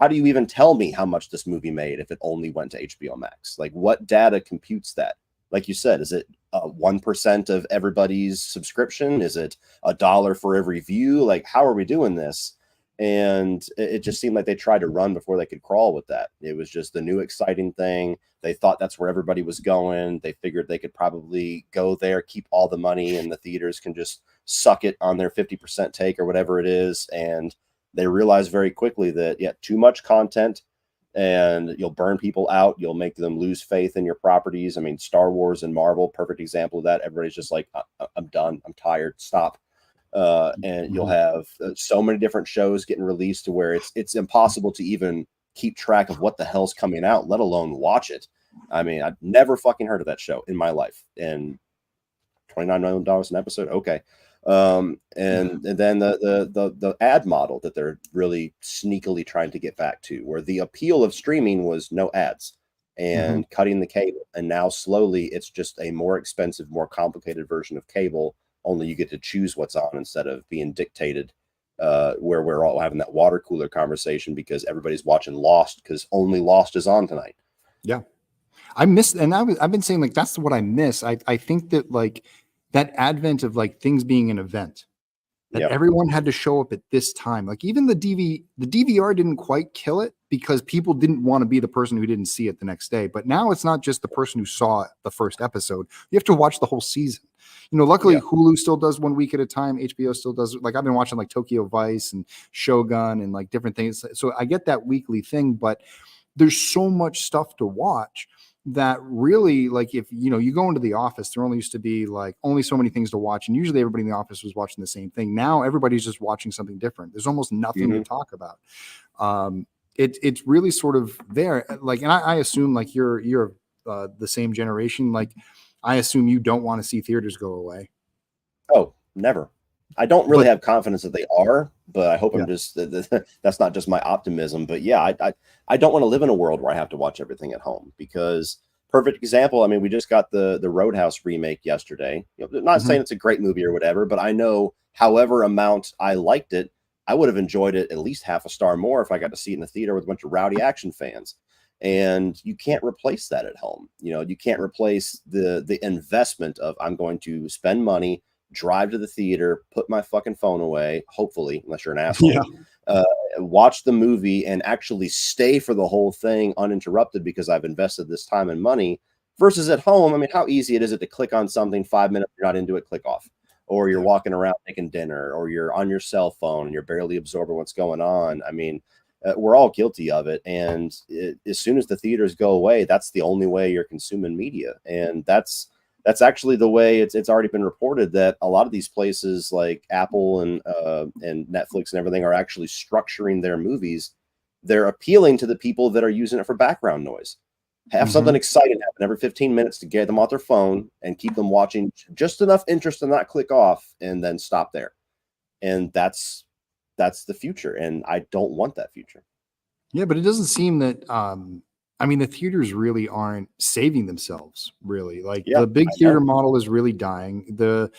how do you even tell me how much this movie made if it only went to HBO Max? Like, what data computes that? Like you said, is it 1% of everybody's subscription? Is it $1 for every view? Like, how are we doing this? And it just seemed like they tried to run before they could crawl with that. It was just the new exciting thing. They thought that's where everybody was going. They figured they could probably go there, keep all the money, and the theaters can just suck it on their 50% take or whatever it is. And they realized very quickly that, too much content, and you'll burn people out. You'll make them lose faith in your properties. I mean, Star Wars and Marvel, perfect example of that. Everybody's just like, I'm done. I'm tired. Stop. And you'll have so many different shows getting released to where it's impossible to even keep track of what the hell's coming out, let alone watch it. I mean, I've never fucking heard of that show in my life. And $29 million an episode. Okay. And then the ad model that they're really sneakily trying to get back to, where the appeal of streaming was no ads and cutting the cable, and now slowly it's just a more expensive, more complicated version of cable, only you get to choose what's on instead of being dictated, where we're all having that water cooler conversation because everybody's watching Lost because only Lost is on tonight. Yeah. I miss, and I've been saying like that's what I miss. I think that like that advent of like things being an event, that everyone had to show up at this time. Like even the DVR didn't quite kill it because people didn't want to be the person who didn't see it the next day. But now it's not just the person who saw the first episode. You have to watch the whole season. You know, luckily Hulu still does 1 week at a time. HBO still does. Like I've been watching like Tokyo Vice and Shogun and like different things. So I get that weekly thing, but there's so much stuff to watch that really, like, if you know you go into the office, there only used to be like only so many things to watch, and usually everybody in the office was watching the same thing. Now everybody's just watching something different. There's almost nothing to talk about. It's really sort of there, like, and I assume like you're the same generation. Like I assume you don't want to see theaters go away. Oh, never. I don't really have confidence that they are, but I hope I'm just that's not just my optimism. But yeah, I don't want to live in a world where I have to watch everything at home, because perfect example. I mean, we just got the Roadhouse remake yesterday. You know, not saying it's a great movie or whatever, but I know however amount I liked it, I would have enjoyed it at least half a star more if I got to see it in the theater with a bunch of rowdy action fans. And you can't replace that at home. You know, you can't replace the investment of I'm going to spend money, drive to the theater, put my fucking phone away, hopefully, unless you're an asshole, watch the movie and actually stay for the whole thing uninterrupted because I've invested this time and money, versus at home. I mean, how easy it is to click on something, 5 minutes, you're not into it, click off, or you're walking around making dinner, or you're on your cell phone and you're barely absorbing what's going on. I mean, we're all guilty of it. And as soon as the theaters go away, that's the only way you're consuming media. And that's actually the way it's already been reported that a lot of these places like Apple and Netflix and everything are actually structuring their movies. They're appealing to the people that are using it for background noise. Have something exciting happen every 15 minutes to get them off their phone and keep them watching just enough interest to not click off and then stop there. And that's the future. And I don't want that future. Yeah, but it doesn't seem that I mean, the theaters really aren't saving themselves, really. Like the big theater model is really dying. The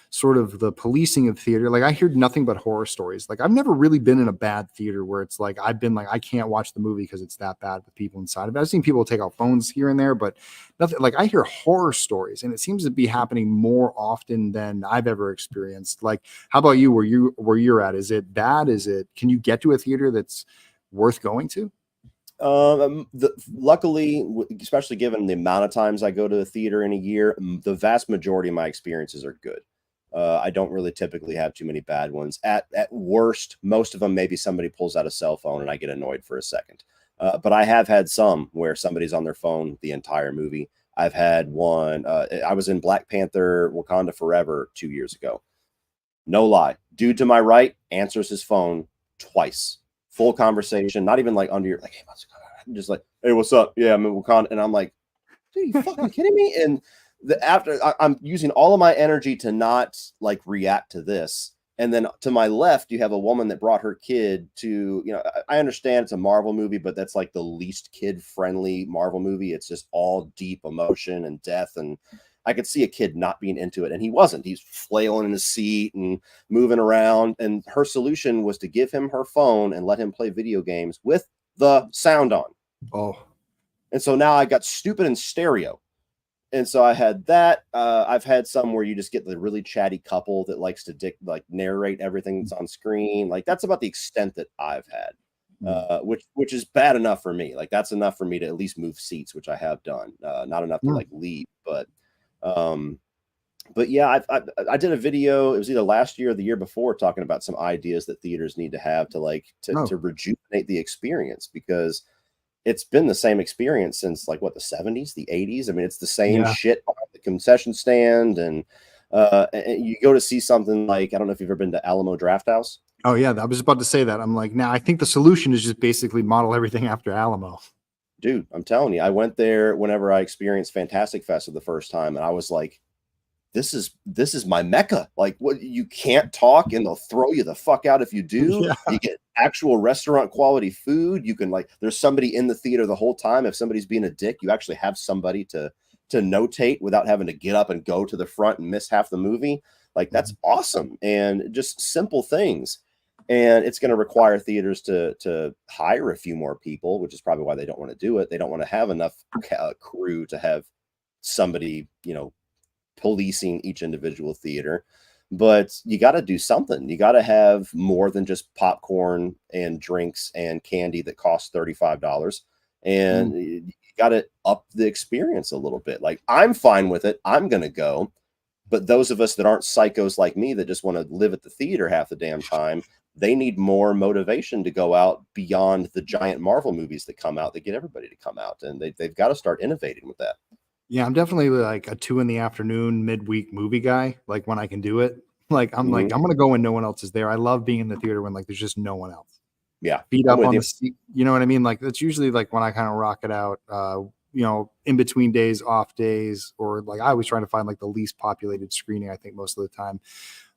sort of the policing of theater, like I hear nothing but horror stories. Like I've never really been in a bad theater where it's like I've been like I can't watch the movie because it's that bad with people inside of it. I've seen people take out phones here and there, but nothing. Like I hear horror stories, and it seems to be happening more often than I've ever experienced. Like, how about you? Where you're at? Is it bad? Can you get to a theater that's worth going to? Luckily, especially given the amount of times I go to the theater in a year, the vast majority of my experiences are good. I don't really typically have too many bad ones. At worst, most of them, maybe somebody pulls out a cell phone and I get annoyed for a second. But I have had some where somebody's on their phone the entire movie. I've had one. I was in Black Panther Wakanda Forever 2 years ago. No lie. Dude to my right answers his phone twice. Full conversation, not even like under your, like, hey, what's going on? Just like, hey, what's up? Yeah, I'm in Wakanda. And I'm like, dude, you fucking kidding me? And I'm using all of my energy to not like react to this. And then to my left, you have a woman that brought her kid to, you know, I understand it's a Marvel movie, but that's like the least kid friendly Marvel movie. It's just all deep emotion and death. And I could see a kid not being into it. And he wasn't. He's flailing in his seat and moving around. And her solution was to give him her phone and let him play video games with the sound on. Oh. And so now I got stupid in stereo. And so I had that. I've had some where you just get the really chatty couple that likes to narrate everything that's on screen. Like that's about the extent that I've had, which is bad enough for me. Like that's enough for me to at least move seats, which I have done. Not enough to like leave, but yeah, I did a video. It was either last year or the year before, talking about some ideas that theaters need to have to to rejuvenate the experience, because it's been the same experience since like what, the 70s, the 80s. I mean, it's the same shit behind the concession stand, and you go to see something like, I don't know if you've ever been to Alamo Drafthouse. Oh yeah, I was about to say that. I'm like, now I think the solution is just basically model everything after Alamo. Dude, I'm telling you, I went there whenever I experienced Fantastic Fest for the first time, and I was like, this is my mecca. Like, what, you can't talk and they'll throw you the fuck out if you do. Yeah. You get actual restaurant quality food. You can, like, there's somebody in the theater the whole time. If somebody's being a dick, you actually have somebody to notate without having to get up and go to the front and miss half the movie. Like, that's awesome. And just simple things. And it's going to require theaters to hire a few more people, which is probably why they don't want to do it. They don't want to have enough crew to have somebody, you know, policing each individual theater. But you got to do something. You got to have more than just popcorn and drinks and candy that costs $35. And you got to up the experience a little bit. Like, I'm fine with it. I'm going to go. But those of us that aren't psychos like me, that just want to live at the theater half the damn time, they need more motivation to go out beyond the giant Marvel movies that come out, that get everybody to come out. And they've got to start innovating with that. Yeah, I'm definitely like a 2 p.m. midweek movie guy. Like, when I can do it, like, I'm like, I'm going to go when no one else is there. I love being in the theater when, like, there's just no one else. Yeah. Feet up on the seat. You know what I mean? Like, that's usually like when I kind of rock it out, you know, in between days, off days, or like I always try to find like the least populated screening, I think, most of the time.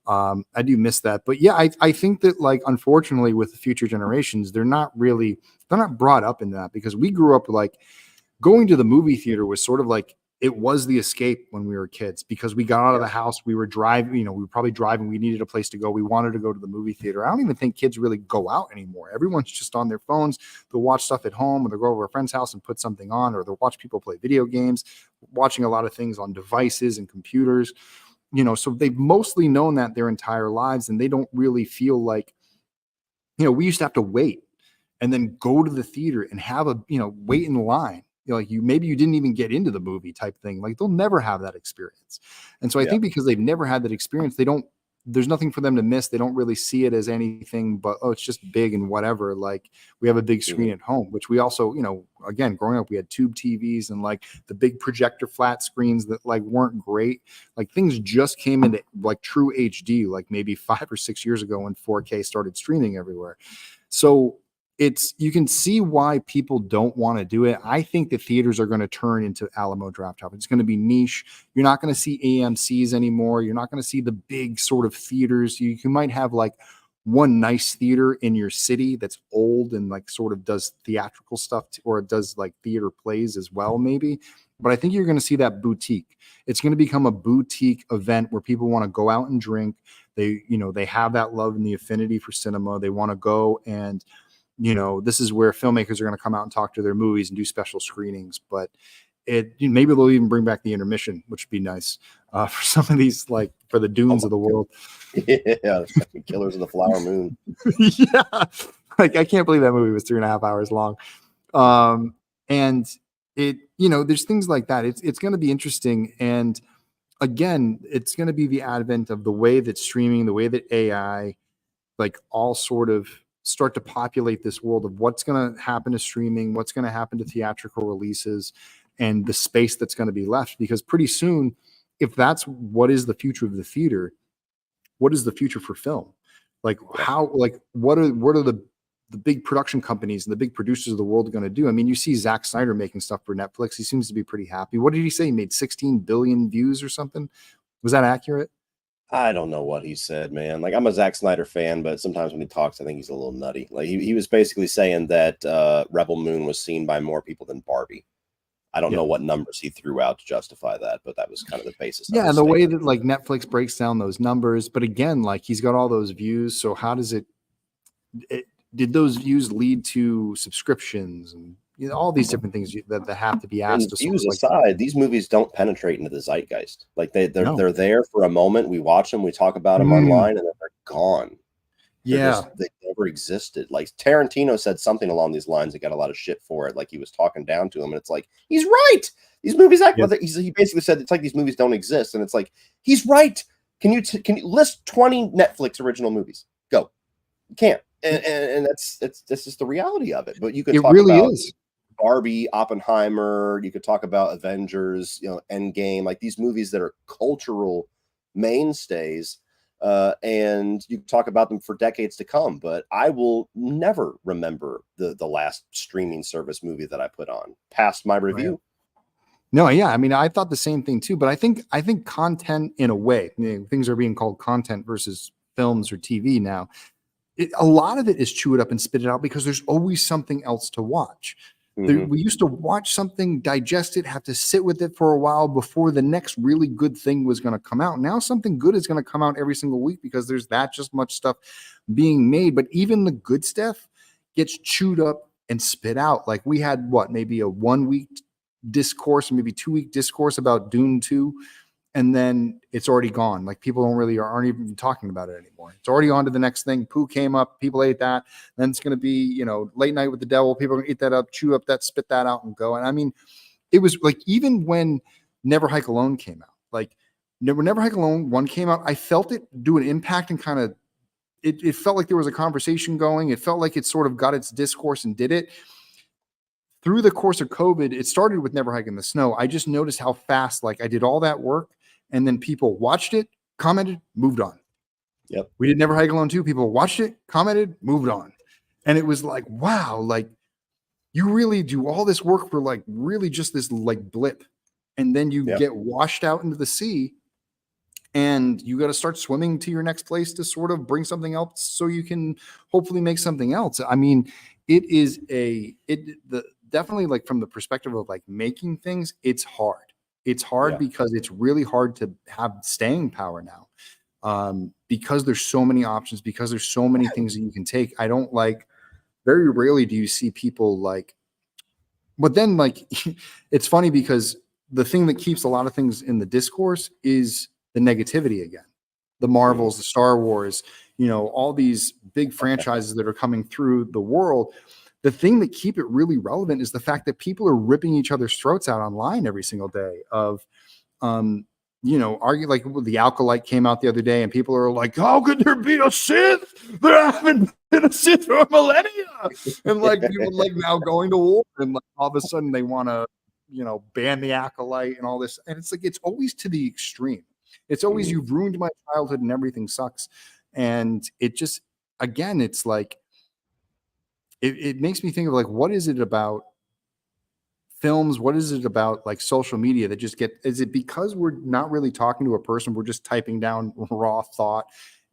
I do miss that. But yeah, I think that, like, unfortunately with the future generations, they're not brought up in that, because we grew up like going to the movie theater was sort of like, it was the escape when we were kids, because we got out of the house, we were driving, you know, we were probably driving, we needed a place to go. We wanted to go to the movie theater. I don't even think kids really go out anymore. Everyone's just on their phones. They'll watch stuff at home, or they'll go over a friend's house and put something on, or they'll watch people play video games, watching a lot of things on devices and computers, you know, so they've mostly known that their entire lives, and they don't really feel like, you know, we used to have to wait and then go to the theater and have a, you know, wait in line. You know, like, maybe you didn't even get into the movie type thing. Like, they'll never have that experience. And so I think because they've never had that experience, there's nothing for them to miss. They don't really see it as anything but, oh, it's just big and whatever. Like, we have a big screen at home, which we also, you know, again, growing up, we had tube TVs and like the big projector flat screens that like weren't great. Like, things just came into like true HD, like maybe 5 or 6 years ago, when 4K started streaming everywhere. So you can see why people don't want to do it. I think the theaters are going to turn into Alamo Drafthouse. It's going to be niche. You're not going to see AMCs anymore. You're not going to see the big sort of theaters. You might have like one nice theater in your city that's old and like sort of does theatrical stuff, or it does like theater plays as well, maybe. But I think you're going to see that boutique. It's going to become a boutique event where people want to go out and drink. They have that love and the affinity for cinema. They want to go, and you know, this is where filmmakers are going to come out and talk to their movies and do special screenings. But maybe they'll even bring back the intermission, which would be nice for some of these, like for the Dunes of the world. Yeah, Killers of the Flower Moon. Yeah, like, I can't believe that movie was 3.5 hours long. And it, you know, there's things like that. It's going to be interesting. And again, it's going to be the advent of the way that streaming, the way that AI, like, all sort of start to populate this world of what's going to happen to streaming, what's going to happen to theatrical releases, and the space that's going to be left. Because pretty soon, if that's what is the future of the theater, what is the future for film? Like, how, like, what are the big production companies and the big producers of the world going to do? I mean, you see Zack Snyder making stuff for Netflix. He seems to be pretty happy. What did he say? He made 16 billion views or something. Was that accurate? I don't know what he said, man. Like, I'm a Zack Snyder fan, but sometimes when he talks, I think he's a little nutty. Like, he was basically saying that Rebel Moon was seen by more people than Barbie. I don't know what numbers he threw out to justify that, but that was kind of the basis. Yeah, and the way that like Netflix breaks down those numbers. But again, like, he's got all those views. So how does did those views lead to subscriptions and, you know, all these different things that have to be asked? And views aside, these movies don't penetrate into the zeitgeist. Like, they're there for a moment. We watch them, we talk about them online, and then they're gone. They never existed. Like, Tarantino said something along these lines that got a lot of shit for it. Like, he was talking down to him, and it's like, he's right. These movies act like he basically said it's like these movies don't exist, and it's like, he's right. Can you list 20 Netflix original movies? Go. You can't. And that's just the reality of it. But you could talk about Barbie, Oppenheimer. You could talk about Avengers, you know, Endgame, like these movies that are cultural mainstays. And you talk about them for decades to come. But I will never remember the last streaming service movie that I put on past my review. No, yeah. I mean, I thought the same thing too, but I think content in a way, things are being called content versus films or TV now. A lot of it is chew it up and spit it out because there's always something else to watch. We used to watch something, digest it, have to sit with it for a while before the next really good thing was going to come out. Now something good is going to come out every single week because there's that just much stuff being made. But even the good stuff gets chewed up and spit out. Like we had maybe a 1 week discourse, maybe 2 week discourse about Dune 2, and then it's already gone. Like people aren't even talking about it anymore. It's already on to the next thing. Pooh came up, people ate that. Then it's going to be, Late Night with the Devil. People are going to eat that up, chew up that, spit that out and go. And I mean, it was like, even when Never Hike Alone came out, like Never Hike Alone 1 came out, I felt it do an impact and kind of, it felt like there was a conversation going. It felt like it sort of got its discourse and did it. Through the course of COVID, it started with Never Hike in the Snow. I just noticed how fast, like I did all that work and then people watched it, commented, moved on. Yep. We did Never Hike Alone 2. People watched it, commented, moved on. And it was like, wow, like you really do all this work for like really just this like blip. And then you get washed out into the sea and you got to start swimming to your next place to sort of bring something else so you can hopefully make something else. I mean, it is definitely like from the perspective of like making things, it's hard. It's hard because it's really hard to have staying power now, because there's so many options, because there's so many things that you can take. I don't like, very rarely do you see people like, but then like, it's funny because the thing that keeps a lot of things in the discourse is the negativity again. The Marvels, the Star Wars, all these big franchises that are coming through the world. The thing that keep it really relevant is the fact that people are ripping each other's throats out online every single day of, argue. Like the Alkalite came out the other day and people are like, how could there be a Sith? There haven't been a Sith for millennia. And like people like now going to war and like all of a sudden they want to, ban the Acolyte and all this. And it's like, it's always to the extreme. It's always, you've ruined my childhood and everything sucks. And it just, again, it's like, it makes me think of like, what is it about films? What is it about like social media that just is it because we're not really talking to a person? We're just typing down raw thought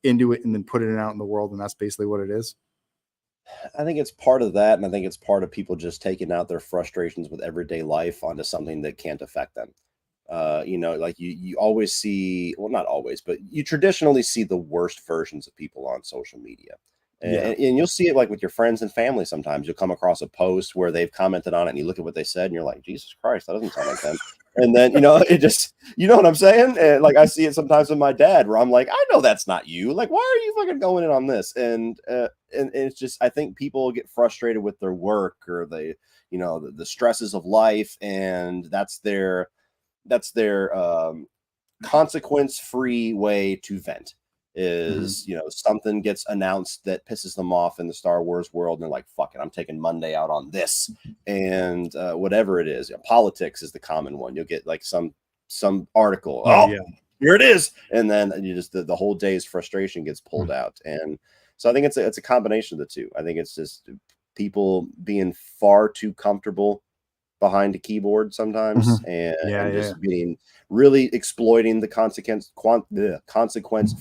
into it and then putting it out in the world. And that's basically what it is. I think it's part of that. And I think it's part of people just taking out their frustrations with everyday life onto something that can't affect them. Like you always see, well, not always, but you traditionally see the worst versions of people on social media. And you'll see it like with your friends and family. Sometimes you'll come across a post where they've commented on it and you look at what they said and you're like, Jesus Christ, that doesn't sound like them. And then, it just, you know what I'm saying? And like, I see it sometimes with my dad where I'm like, I know that's not you. Like, why are you fucking going in on this? And it's just, I think people get frustrated with their work or the stresses of life. And that's their consequence-free way to vent. Is something gets announced that pisses them off in the Star Wars world and they're like, fuck it, I'm taking Monday out on this. And whatever it is, politics is the common one. You'll get like some article, here it is, and then you just the whole day's frustration gets pulled out. And so I think it's a combination of the two. I think it's just people being far too comfortable behind a keyboard sometimes and just being really exploiting the consequence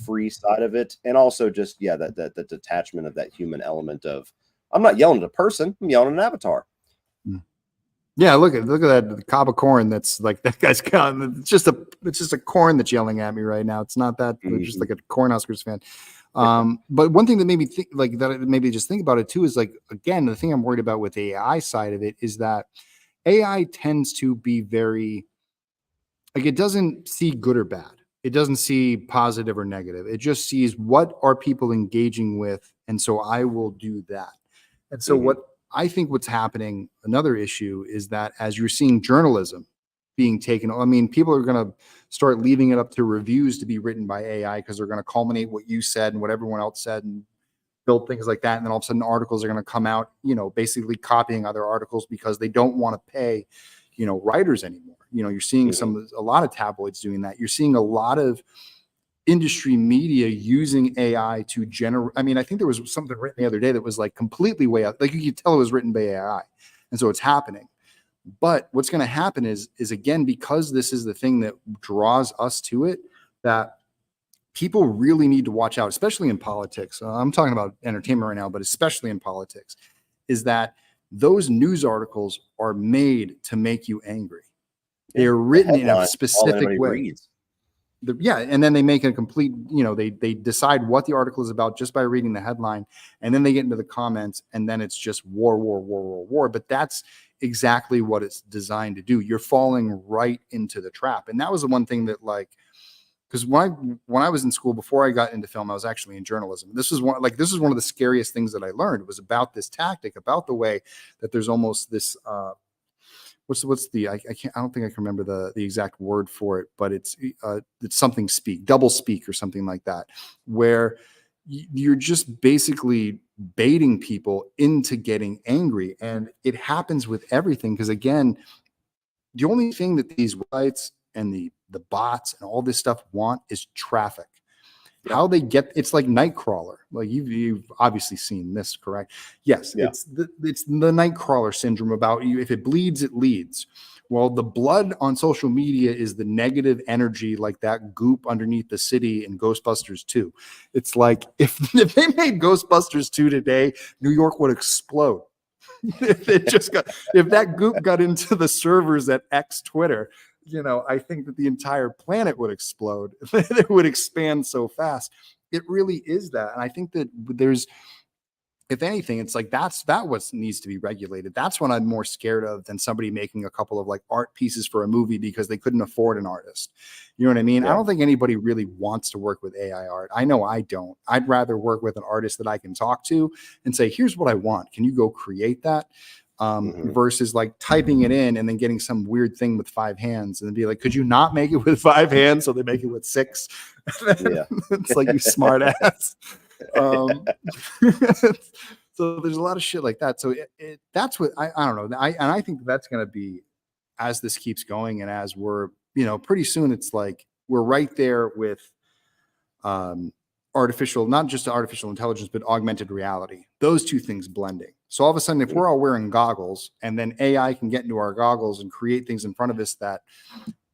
free side of it. And also just, that detachment of that human element of, I'm not yelling at a person, I'm yelling at an avatar. Yeah. Look at that cob of corn. That's like, that guy's got, it's just a corn that's yelling at me right now. It's not that just like a Cornhuskers fan. But one thing that made me think like that, maybe just think about it too, is like, again, the thing I'm worried about with the AI side of it is that AI tends to be very, like, it doesn't see good or bad. It doesn't see positive or negative. It just sees what are people engaging with. And so I will do that. And so what I think what's happening, another issue is that as you're seeing journalism being taken, I mean, people are going to start leaving it up to reviews to be written by AI because they're going to culminate what you said and what everyone else said and build things like that. And then all of a sudden articles are going to come out, basically copying other articles because they don't want to pay, writers anymore. You're seeing a lot of tabloids doing that. You're seeing a lot of industry media using AI to generate. I mean, I think there was something written the other day that was like completely way out. Like you could tell it was written by AI. And so it's happening. But what's going to happen is again, because this is the thing that draws us to it, that people really need to watch out, especially in politics. I'm talking about entertainment right now, but especially in politics, is that those news articles are made to make you angry. They are written in a specific way. Reads. And then they make a complete, they decide what the article is about just by reading the headline, and then they get into the comments, and then it's just war, war, war, war, war. But that's exactly what it's designed to do. You're falling right into the trap. And that was the one thing that, like, because when I was in school, before I got into film, I was actually in journalism. This was one of the scariest things that I learned. It was about this tactic, about the way that there's almost this I don't think I can remember the exact word for it, but it's something double speak or something like that, where you're just basically baiting people into getting angry. And it happens with everything, because again, the only thing that these websites and the bots and all this stuff want is traffic. Yep. How they get, it's like Nightcrawler. Like you've obviously seen this, correct? Yes. Yeah. It's the Nightcrawler syndrome about you. If it bleeds, it leads. Well, the blood on social media is the negative energy, like that goop underneath the city in Ghostbusters 2. It's like if they made Ghostbusters 2 today, New York would explode. if that goop got into the servers at X Twitter, I think that the entire planet would explode. It would expand so fast. It really is that. And I think that there's, if anything, it's like that what needs to be regulated. That's what I'm more scared of than somebody making a couple of like art pieces for a movie because they couldn't afford an artist. You know what I mean? Yeah. I don't think anybody really wants to work with AI art. I know I don't. I'd rather work with an artist that I can talk to and say, here's what I want. Can you go create that? Versus like typing it in and then getting some weird thing with 5 hands and then be like, could you not make it with 5 hands? So they make it with 6. It's like, you smart ass. So there's a lot of shit like that. So that's what I don't know. I think that's going to be, as this keeps going and as we're, pretty soon, it's like we're right there with not just artificial intelligence, but augmented reality. Those two things blending. So all of a sudden, if we're all wearing goggles and then AI can get into our goggles and create things in front of us that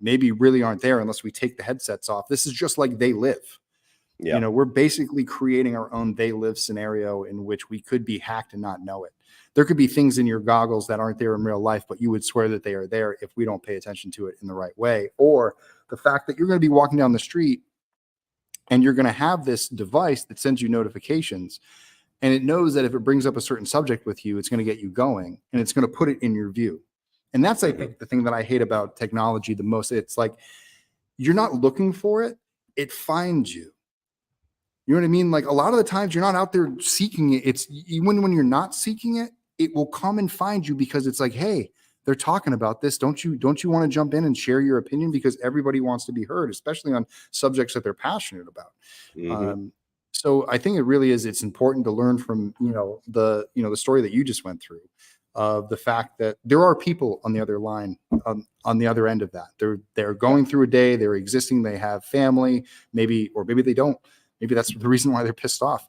maybe really aren't there unless we take the headsets off. This is just like They Live. Yeah. We're basically creating our own They Live scenario in which we could be hacked and not know it. There could be things in your goggles that aren't there in real life, but you would swear that they are there if we don't pay attention to it in the right way. Or the fact that you're going to be walking down the street and you're going to have this device that sends you notifications, and it knows that if it brings up a certain subject with you, it's going to get you going and it's going to put it in your view. And that's, I think, the thing that I hate about technology the most. It's like, you're not looking for it. It finds you. You know what I mean? Like, a lot of the times you're not out there seeking it. It's even when you're not seeking it, it will come and find you because it's like, hey, they're talking about this. Don't you want to jump in and share your opinion? Because everybody wants to be heard, especially on subjects that they're passionate about. So I think it really is. It's important to learn from, the story that you just went through, of the fact that there are people on the other line, on the other end of that. They're going through a day, they're existing, they have family, maybe they don't. Maybe that's the reason why they're pissed off.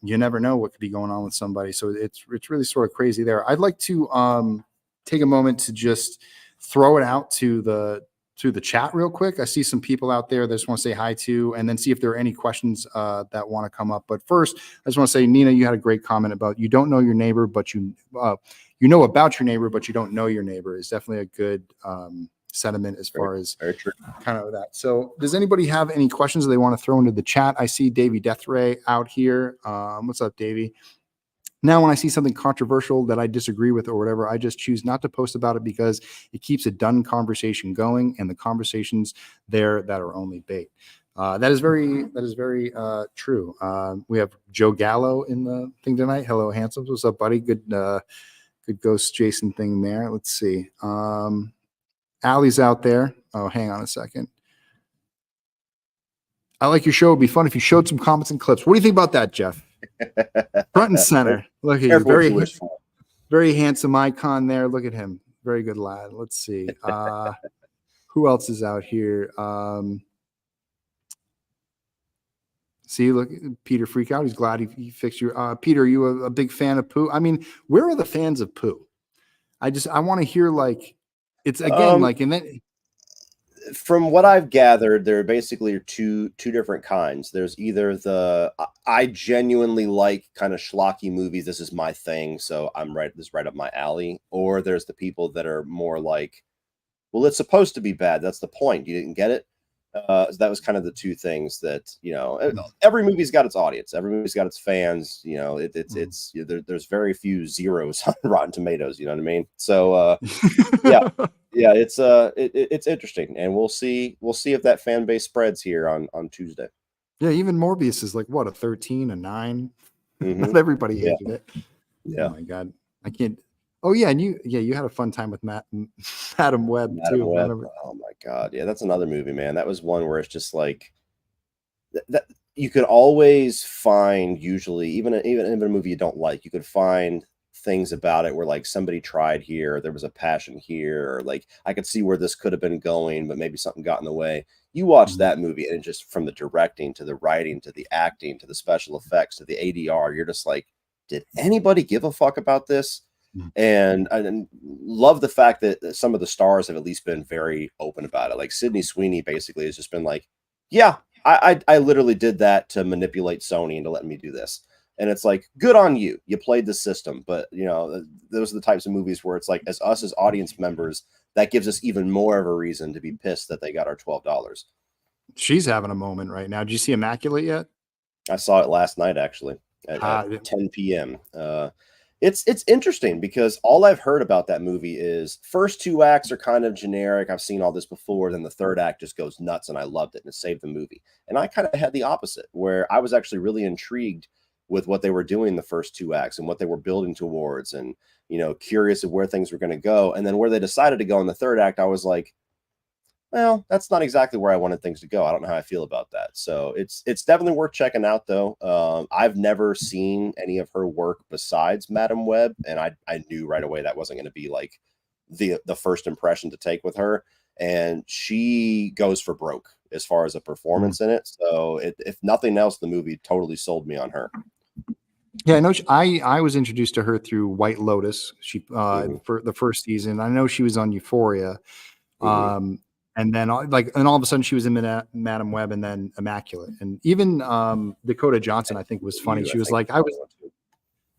You never know what could be going on with somebody. So it's really sort of crazy there. I'd like to take a moment to just throw it out to the chat real quick. I see some people out there that I just want to say hi to, and then see if there are any questions that want to come up. But first, I just want to say, Nina, you had a great comment about you don't know your neighbor, but you know about your neighbor, but you don't know your neighbor. Is definitely a good sentiment as far as kind of that. So does anybody have any questions that they want to throw into the chat? I see Davey Deathray out here. What's up, Davey? Now, when I see something controversial that I disagree with or whatever, I just choose not to post about it because it keeps a done conversation going, and the conversations there that are only bait. That is very true. We have Joe Gallo in the thing tonight. Hello, handsome. What's up, buddy? Good Ghost Jason thing there. Let's see. Allie's out there. Oh, hang on a second. I like your show. It'd be fun if you showed some comments and clips. What do you think about that, Jeff? Front and center. Look at you. Very handsome icon there. Look at him. Very good lad. Let's see. Who else is out here? See, look, Peter freak out. He's glad he fixed you. Peter, are you a big fan of Pooh? I mean, where are the fans of Pooh? I want to hear like it's again like and then from what I've gathered, there are basically two different kinds. There's either the I genuinely like kind of schlocky movies. This is my thing, so this is right up my alley. Or there's the people that are more like, well, it's supposed to be bad. That's the point. You didn't get it. So that was kind of the two things that, every movie's got its audience. Every movie's got its fans. There's very few zeros on Rotten Tomatoes. You know what I mean? So yeah, it's interesting, and we'll see if that fan base spreads here on Tuesday. Yeah, even Morbius is like what, a 13, a 9. Mm-hmm. Not everybody hated it. Yeah. Oh my god, I can't. Oh yeah, and you had a fun time with Madam Web too. Web. Oh my god, yeah, that's another movie, man. That was one where it's just like that. You could always find, usually, even in a movie you don't like, you could find things about it where like somebody tried here, there was a passion here, or like I could see where this could have been going, but maybe something got in the way. You watch that movie, and just from the directing to the writing to the acting to the special effects to the ADR, you're just like, did anybody give a fuck about this? And I love the fact that some of the stars have at least been very open about it. Like Sydney Sweeney basically has just been like, yeah, I literally did that to manipulate Sony into letting me do this. And it's like, good on you. You played the system. But, those are the types of movies where it's like, as audience members, that gives us even more of a reason to be pissed that they got our $12. She's having a moment right now. Did you see Immaculate yet? I saw it last night, actually, at 10 p.m. It's interesting because all I've heard about that movie is first two acts are kind of generic. I've seen all this before. Then the third act just goes nuts, and I loved it, and it saved the movie. And I kind of had the opposite, where I was actually really intrigued with what they were doing in the first two acts and what they were building towards, and curious of where things were going to go. And then where they decided to go in the third act, I was like, well, that's not exactly where I wanted things to go. I don't know how I feel about that. So it's definitely worth checking out, though. I've never seen any of her work besides Madam Web, and I knew right away that wasn't going to be like the first impression to take with her. And she goes for broke as far as a performance in it. So if nothing else, the movie totally sold me on her. Yeah, I know. I was introduced to her through White Lotus. She for the first season. I know she was on Euphoria. And then all of a sudden she was in Madam Web and then Immaculate. And even Dakota Johnson, I think, was funny. She was like,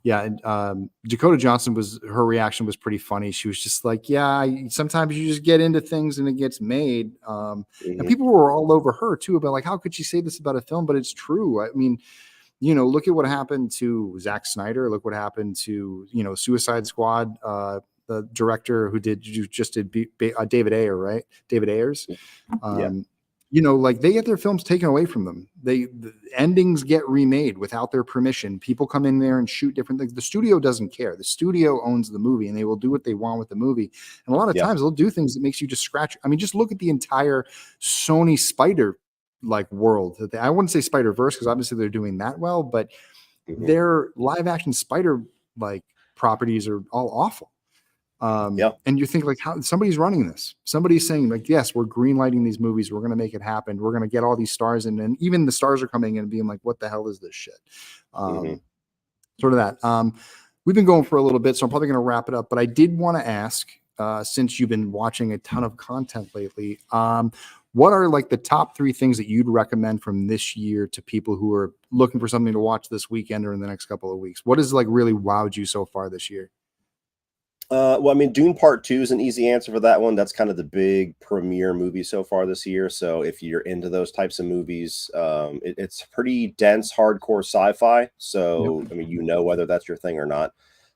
Dakota Johnson her reaction was pretty funny. She was just like, yeah, sometimes you just get into things and it gets made. And people were all over her too about like, how could she say this about a film? But it's true. I mean, look at what happened to Zack Snyder. Look what happened to, Suicide Squad, the director who did David Ayer, right? David Ayers. Like they get their films taken away from them. The endings get remade without their permission. People come in there and shoot different things. The studio doesn't care. The studio owns the movie, and they will do what they want with the movie. And a lot of times they'll do things that makes you just scratch. I mean, just look at the entire Sony Spider world. I wouldn't say Spider-Verse because obviously they're doing that well, but their live action Spider properties are all awful. And you think like, how somebody's running this, somebody's saying like, yes, we're greenlighting these movies, we're going to make it happen, we're going to get all these stars in, and even the stars are coming in and being like, what the hell is this shit? Sort of that. We've been going for a little bit, so I'm probably going to wrap it up, but I did want to ask, since you've been watching a ton of content lately, what are like the top 3 things that you'd recommend from this year to people who are looking for something to watch this weekend or in the next couple of weeks? What has like really wowed you so far this year? Well, I mean, Dune Part 2 is an easy answer for that one. That's kind of the big premiere movie so far this year. So if you're into those types of movies, it's pretty dense, hardcore sci-fi. So, I mean, whether that's your thing or not.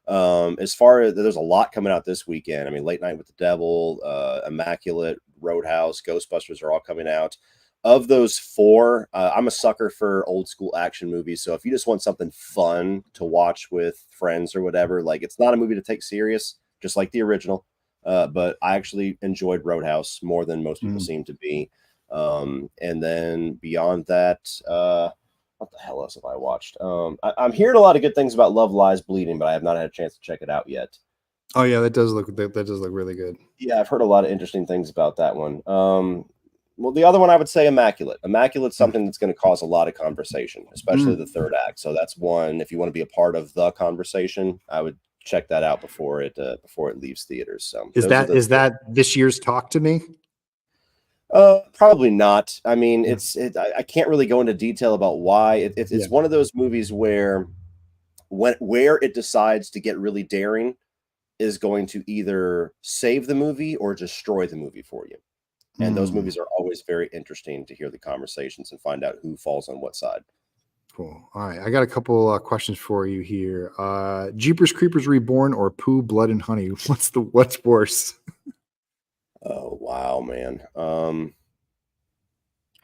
As far as there's a lot coming out this weekend. I mean, Late Night with the Devil, Immaculate, Roadhouse, Ghostbusters are all coming out. Of those 4, I'm a sucker for old school action movies. So if you just want something fun to watch with friends or whatever, like it's not a movie to take serious, just like the original. But I actually enjoyed Roadhouse more than most people seem to be. And then beyond that, what the hell else have I watched? I'm hearing a lot of good things about Love Lies Bleeding, but I have not had a chance to check it out yet. Oh yeah, that does look really good. Yeah, I've heard a lot of interesting things about that one. Well, the other one I would say Immaculate. Immaculate's something that's going to cause a lot of conversation, especially the third act. So that's one, if you want to be a part of the conversation, I would check that out before it leaves theaters. So is that this year's Talk to Me? Probably not. I mean, I can't really go into detail about why. It's one of those movies where it decides to get really daring is going to either save the movie or destroy the movie for you. And those movies are always very interesting to hear the conversations and find out who falls on what side. Cool. All right. I got a couple questions for you here. Jeepers Creepers Reborn or Pooh, Blood and Honey? What's worse? Oh, wow, man.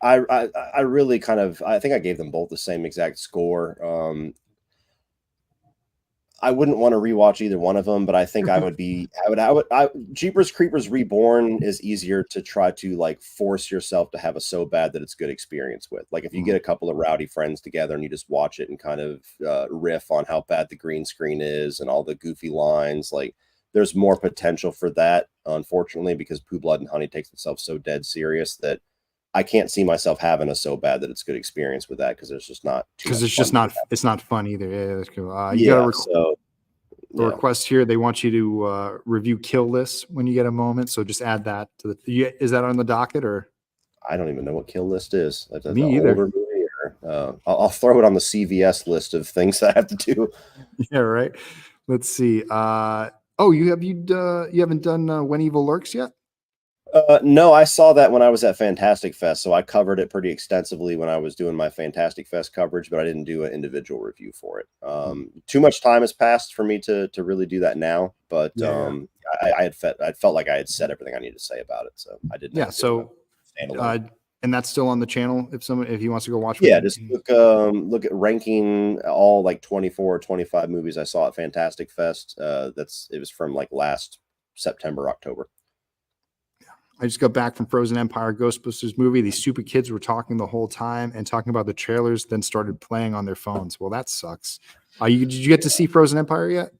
I really I think I gave them both the same exact score. I wouldn't want to rewatch either one of them, but I think Jeepers Creepers Reborn is easier to try to like force yourself to have a so bad that it's good experience with. Like if you get a couple of rowdy friends together and you just watch it and kind of riff on how bad the green screen is and all the goofy lines, like there's more potential for that, unfortunately, because Pooh, Blood and Honey takes itself so dead serious that I can't see myself having a so bad that it's good experience with that because it's just not it's not fun either. Yeah, that's cool. You got a request here. They want you to review Kill List when you get a moment. So just add that to is that on the docket or? I don't even know what Kill List is. That's Me either. Older movie or, I'll throw it on the CVS list of things that I have to do. Yeah, right. Let's see. You haven't done When Evil Lurks yet? No, I saw that when I was at Fantastic Fest, so I covered it pretty extensively when I was doing my Fantastic Fest coverage, but I didn't do an individual review for it. Too much time has passed for me to really do that now, but I felt like I had said everything I needed to say about it, so I didn't. Yeah, so and that's still on the channel if he wants to go watch. Yeah, just look at ranking all like 24 or 25 movies I saw at Fantastic Fest. It was from like last September, October. I just got back from Frozen Empire Ghostbusters movie. These stupid kids were talking the whole time and talking about the trailers, then started playing on their phones. Well, that sucks. Did you get to see Frozen Empire yet?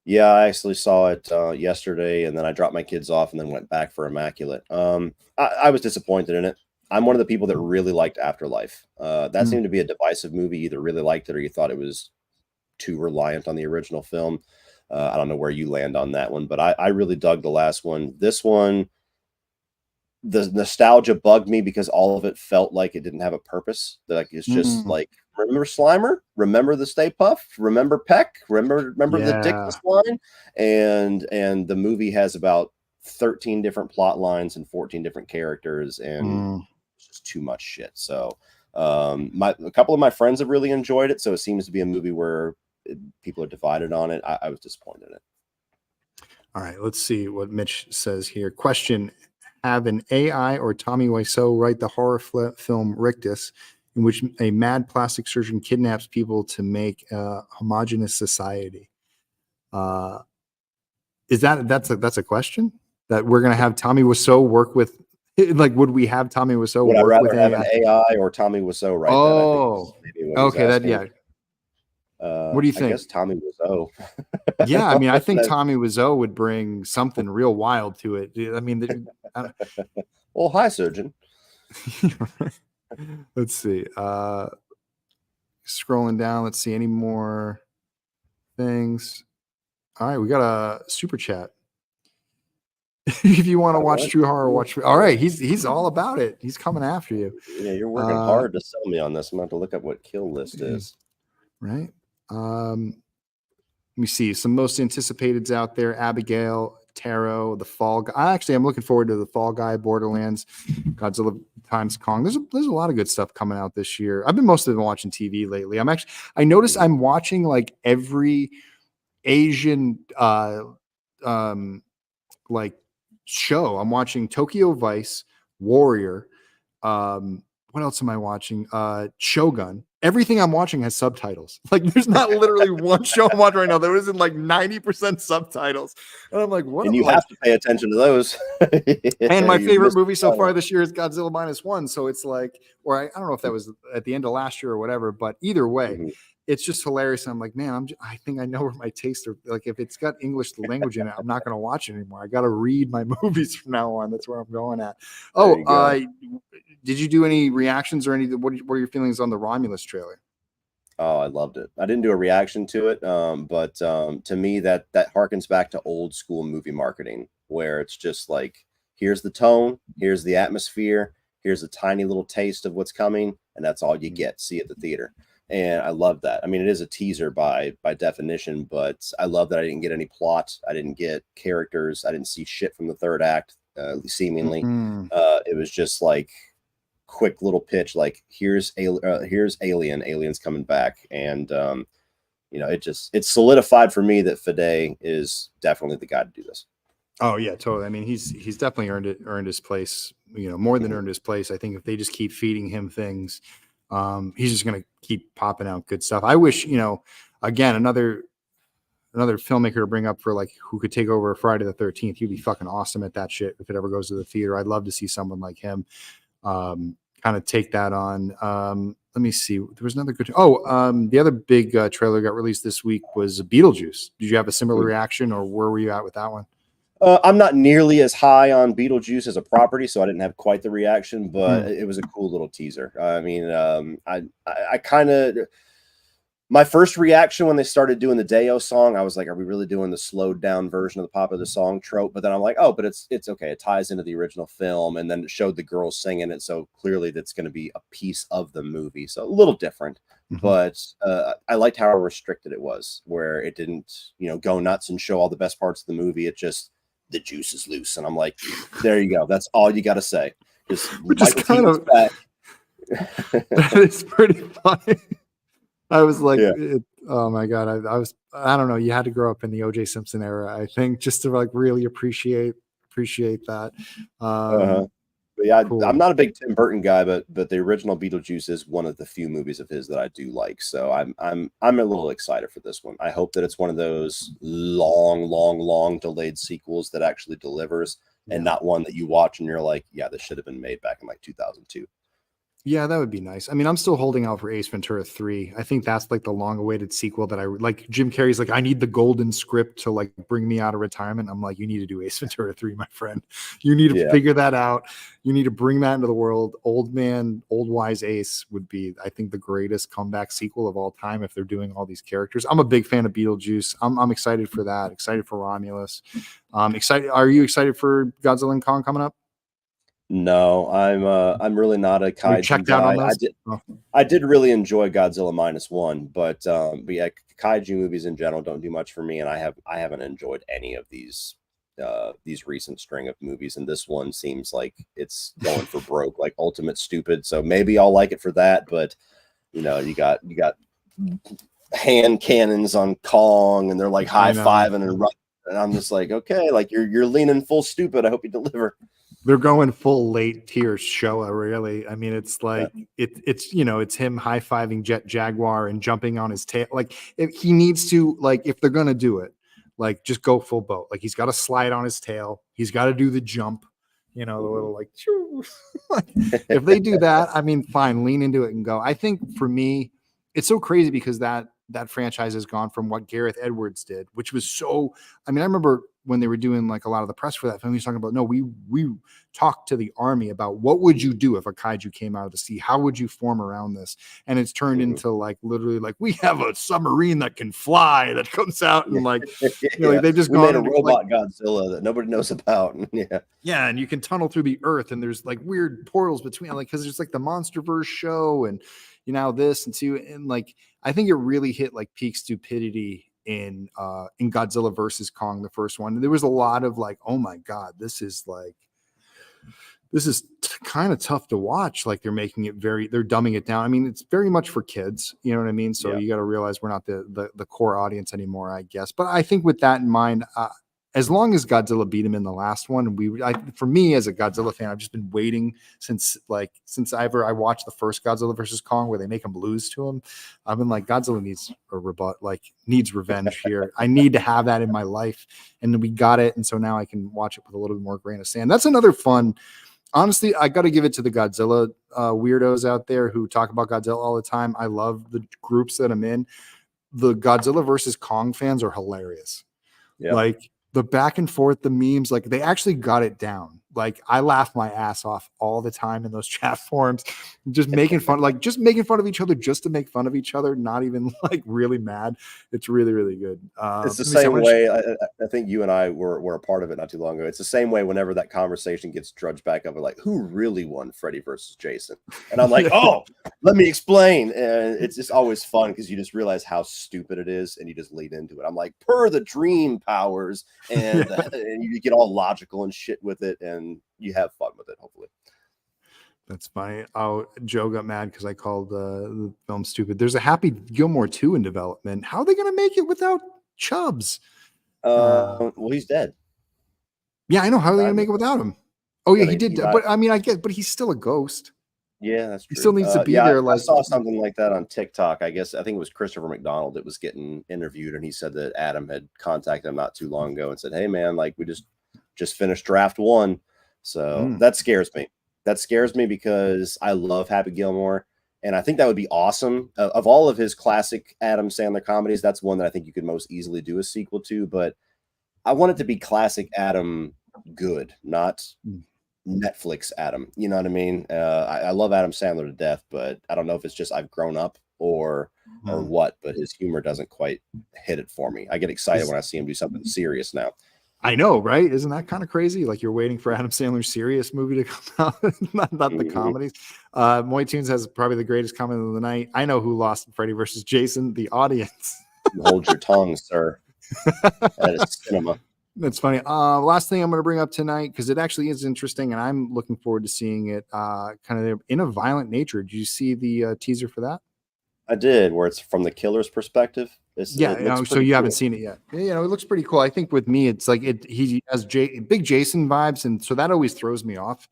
Yeah, I actually saw it yesterday, and then I dropped my kids off and then went back for Immaculate. I was disappointed in it. I'm one of the people that really liked Afterlife. That seemed to be a divisive movie. You either really liked it or you thought it was too reliant on the original film. I don't know where you land on that one, but I really dug the last one. This one, the nostalgia bugged me because all of it felt like it didn't have a purpose. Like it's just like, remember Slimer? Remember the Stay Puft? Remember Peck? Remember the Dickless line? And the movie has about 13 different plot lines and 14 different characters, and it's just too much shit. So a couple of my friends have really enjoyed it, so it seems to be a movie where people are divided on it. I was disappointed in it. All right, let's see what Mitch says here. Question: have an AI or Tommy Wiseau write the horror film Rictus, in which a mad plastic surgeon kidnaps people to make a homogenous society. That's a question that we're gonna have Tommy Wiseau work with? Like, would we have Tommy Wiseau work with have an AI or Tommy Wiseau write that? Okay, what do you think? I guess Tommy Wiseau. Yeah, I mean, I think Tommy Wiseau would bring something real wild to it. I mean, well, hi, surgeon. Let's see. Scrolling down. Let's see any more things. All right, we got a super chat. If you want to watch true horror, watch. All right, he's all about it. He's coming after you. Yeah, you're working hard to sell me on this. I'm going to have to look up what Kill List is. Right. Let me see some most anticipated out there. Abigail, Tarot, The Fall Guy. I'm looking forward to The Fall Guy, Borderlands, Godzilla times Kong. There's a lot of good stuff coming out this year. I've been mostly watching TV lately. I noticed I'm watching like every Asian like show. I'm watching Tokyo Vice, Warrior. What else am I watching? Shogun. Everything I'm watching has subtitles. Like, there's not literally one show I'm watching right now that isn't like 90% subtitles. And I'm like, what? And you have to pay attention to those. And my favorite movie so far this year is Godzilla -1. So it's like, or I don't know if that was at the end of last year or whatever, but either way, it's just hilarious. I'm like, man, I think I know where my tastes are. Like, if it's got English language in it, I'm not going to watch it anymore. I got to read my movies from now on. That's where I'm going at. Did you do any reactions or what are your feelings on the Romulus trailer? Oh, I loved it. I didn't do a reaction to it, but to me, that harkens back to old school movie marketing, where it's just like, here's the tone, here's the atmosphere, here's a tiny little taste of what's coming, and that's all you get. See at the theater, and I love that. I mean, it is a teaser by definition, but I love that I didn't get any plot, I didn't get characters, I didn't see shit from the third act, seemingly. Mhm. It was just like quick little pitch, like here's aliens coming back, and it solidified for me that Fede is definitely the guy to do this. Oh yeah, totally. I mean, he's definitely earned his place, more than Mhm. earned his place. I think if they just keep feeding him things, he's just going to keep popping out good stuff. I wish, again, another filmmaker to bring up for like who could take over Friday the 13th. He'd be fucking awesome at that shit if it ever goes to the theater. I'd love to see someone like him kind of take that on. Let me see. There was another good. The other big trailer got released this week was Beetlejuice. Did you have a similar reaction, or where were you at with that one? I'm not nearly as high on Beetlejuice as a property, so I didn't have quite the reaction, but it was a cool little teaser. I mean, I kind of, my first reaction when they started doing the Deo song, I was like, are we really doing the slowed down version of the Pop of the Song trope? But then I'm like, oh, but it's okay. It ties into the original film, and then it showed the girls singing it, so clearly that's going to be a piece of the movie. So a little different, but I liked how restricted it was, where it didn't, go nuts and show all the best parts of the movie. It just, the juice is loose, and I'm like, there you go. That's all you got to say. Just Which is kind of that is pretty funny. I was like, oh my god, I don't know. You had to grow up in the O.J. Simpson era, I think, just to like really appreciate that. But yeah, Cool. I'm not a big Tim Burton guy, but the original Beetlejuice is one of the few movies of his that I do like. So I'm a little excited for this one. I hope that it's one of those long delayed sequels that actually delivers, and not one that you watch and you're like, yeah, this should have been made back in like 2002. Yeah, that would be nice. I mean, I'm still holding out for Ace Ventura 3. I think that's like the long-awaited sequel that I like. Jim Carrey's like, I need the golden script to like bring me out of retirement. I'm like, you need to do Ace Ventura 3, my friend. You need to figure that out. You need to bring that into the world. Old wise Ace would be, I think, the greatest comeback sequel of all time if they're doing all these characters. I'm a big fan of Beetlejuice. I'm excited for that. Excited for Romulus. Excited. Are you excited for Godzilla and Kong coming up? No, I'm really not a kaiju guy. I did really enjoy Godzilla -1, but yeah, kaiju movies in general don't do much for me, and I haven't enjoyed any of these recent string of movies, and this one seems like it's going for broke, like ultimate stupid. So maybe I'll like it for that, but you got hand cannons on Kong, and they're like high-fiving and running, and I'm just like, okay, like you're leaning full stupid. I hope you deliver. They're going full late tier Showa, really. I mean, it's like it's him high-fiving Jet Jaguar and jumping on his tail. Like if he needs to, like if they're gonna do it, like just go full boat. Like he's got to slide on his tail. He's got to do the jump. The little like, if they do that, I mean, fine, lean into it and go. I think for me, it's so crazy because that franchise has gone from what Gareth Edwards did, which was so. I mean, I remember when they were doing like a lot of the press for that film, he was talking about, no, we talked to the army about what would you do if a kaiju came out of the sea? How would you form around this? And it's turned into like literally like we have a submarine that can fly that comes out and like like they've just made a robot Godzilla that nobody knows about. Yeah, and you can tunnel through the earth, and there's like weird portals between, like because there's like the MonsterVerse show and this and two, and like I think it really hit like peak stupidity in Godzilla versus Kong, the first one. There was a lot of like, oh my god, this is kind of tough to watch. Like they're making it they're dumbing it down. I mean, it's very much for kids, you know what I mean? So you got to realize we're not the core audience anymore, I guess. But I think with that in mind, as long as Godzilla beat him in the last one, for me as a Godzilla fan, I've just been waiting since I watched the first Godzilla versus Kong where they make him lose to him. I've been like, Godzilla needs needs revenge here. I need to have that in my life, and we got it. And so now I can watch it with a little bit more grain of sand. That's another fun. Honestly, I got to give it to the Godzilla weirdos out there who talk about Godzilla all the time. I love the groups that I'm in. The Godzilla versus Kong fans are hilarious. Yeah. Like the back and forth, the memes, like they actually got it down. like I laugh my ass off all the time in those chat forums, just making fun of each other just to make fun of each other, not even like really mad. It's really, really good. It's the same way. I think you and I were a part of it not too long ago. It's the same way whenever that conversation gets drudged back up, like who really won Freddy versus Jason? And I'm like, oh, let me explain. And it's just always fun because you just realize how stupid it is, and you just lead into it. I'm like, per the dream powers, and and you get all logical and shit with it, and you have fun with it, hopefully. That's funny. Oh, Joe got mad because I called the film stupid. There's a Happy Gilmore 2 in development. How are they going to make it without Chubbs? Well, he's dead. Yeah, I know. How are they going to make it without him? Oh, yeah, he did. But I mean, I guess, but he's still a ghost. Yeah, that's true. He still needs to be there. I saw something like that on TikTok. I think it was Christopher McDonald that was getting interviewed, and he said that Adam had contacted him not too long ago and said, hey, man, like we just finished draft 1. So that scares me. That scares me because I love Happy Gilmore, and I think that would be awesome. Of all of his classic Adam Sandler comedies, that's one that I think you could most easily do a sequel to. But I want it to be classic Adam good, not Netflix Adam. You know what I mean? I love Adam Sandler to death, but I don't know if it's just I've grown up or what. But his humor doesn't quite hit it for me. I get excited when I see him do something serious now. I know, right? Isn't that kind of crazy? Like you're waiting for Adam Sandler's serious movie to come out, not the comedies. Moy Tunes has probably the greatest comment of the night. I know who lost Freddy versus Jason, the audience. Hold your tongue, sir. That is cinema. That's funny. Last thing I'm going to bring up tonight, because it actually is interesting, and I'm looking forward to seeing it kind of in a violent nature. Did you see the teaser for that? I did, where it's from the killer's perspective. So you haven't seen it yet. You know, it looks pretty cool. I think with me, it's like he has big Jason vibes, and so that always throws me off.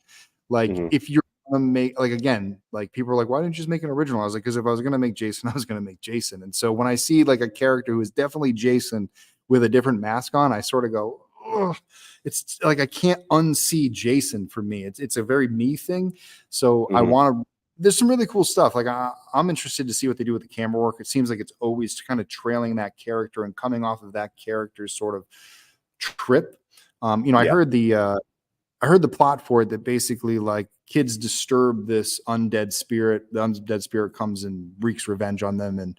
Like if you're gonna make, like, again, like people are like, why didn't you just make an original? I was like, because if I was gonna make Jason, I was gonna make Jason. And so when I see like a character who is definitely Jason with a different mask on, I sort of go, ugh. It's like I can't unsee Jason for me. It's a very me thing. So I want to. There's some really cool stuff. Like I'm interested to see what they do with the camera work. It seems like it's always kind of trailing that character and coming off of that character's sort of trip. I heard the plot for it, that basically like kids disturb this undead spirit. The undead spirit comes and wreaks revenge on them, and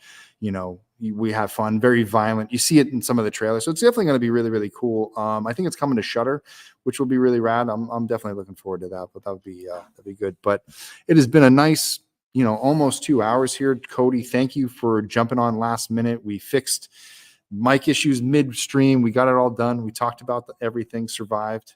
we have fun. Very violent. You see it in some of the trailers, so it's definitely going to be really, really cool. I think it's coming to Shudder, which will be really rad. I'm definitely looking forward to that. But that'd be good. But it has been a nice, almost 2 hours here, Cody. Thank you for jumping on last minute. We fixed mic issues midstream. We got it all done. We talked about everything. Survived.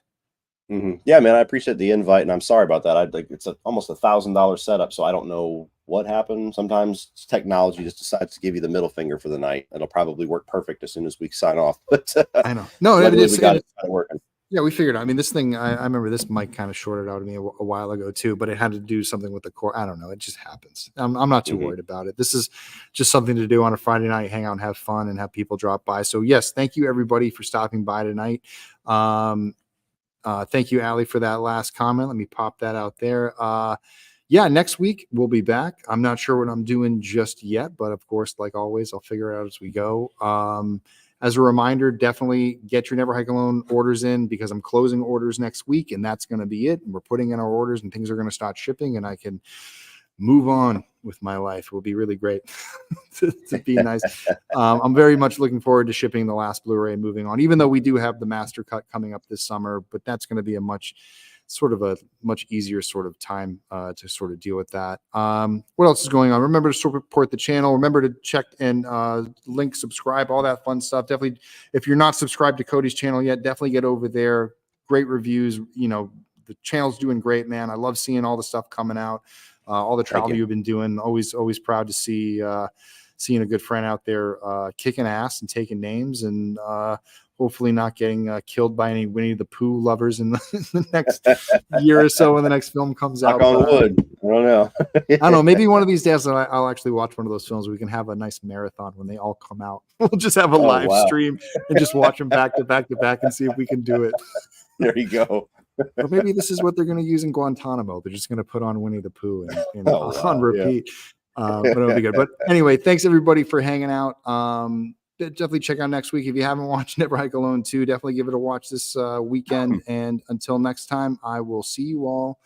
Yeah, man, I appreciate the invite, and I'm sorry about that. It's almost $1,000 setup, so I don't know what happened. Sometimes technology just decides to give you the middle finger for the night. It'll probably work perfect as soon as we sign off. But I know, no, we got it working. Yeah, we figured out. I mean, this thing, I remember this mic kind of shorted out of me a while ago too, but it had to do something with the core. I don't know. It just happens. I'm not too worried about it. This is just something to do on a Friday night, hang out and have fun and have people drop by. So yes, thank you everybody for stopping by tonight. Thank you, Allie, for that last comment. Let me pop that out there. Next week we'll be back. I'm not sure what I'm doing just yet, but of course, like always, I'll figure it out as we go. As a reminder, definitely get your Never Hike Alone orders in, because I'm closing orders next week, and that's going to be it. And we're putting in our orders, and things are going to start shipping, and I can move on with my life. It will be really great to be nice. I'm very much looking forward to shipping the last Blu-ray and moving on, even though we do have the master cut coming up this summer, but that's going to be a much easier sort of time to sort of deal with that. What else is going on? Remember to support the channel. Remember to check and link, subscribe, all that fun stuff. Definitely, if you're not subscribed to Cody's channel yet, definitely get over there. Great reviews. The channel's doing great, man. I love seeing all the stuff coming out. All the travel you've been doing. Always proud to see seeing a good friend out there kicking ass and taking names, and hopefully not getting killed by any Winnie the Pooh lovers in the next year or so when the next film comes out. Knock on wood. I don't know. I don't know. Maybe one of these days I'll actually watch one of those films. We can have a nice marathon when they all come out. We'll just have a live stream and just watch them back to back to back and see if we can do it. There you go. Or maybe this is what they're going to use in Guantanamo. They're just going to put on Winnie the Pooh on repeat. But it'll be good. But anyway, thanks everybody for hanging out. definitely check out next week. If you haven't watched Never Hike Alone 2, definitely give it a watch this weekend. And until next time, I will see you all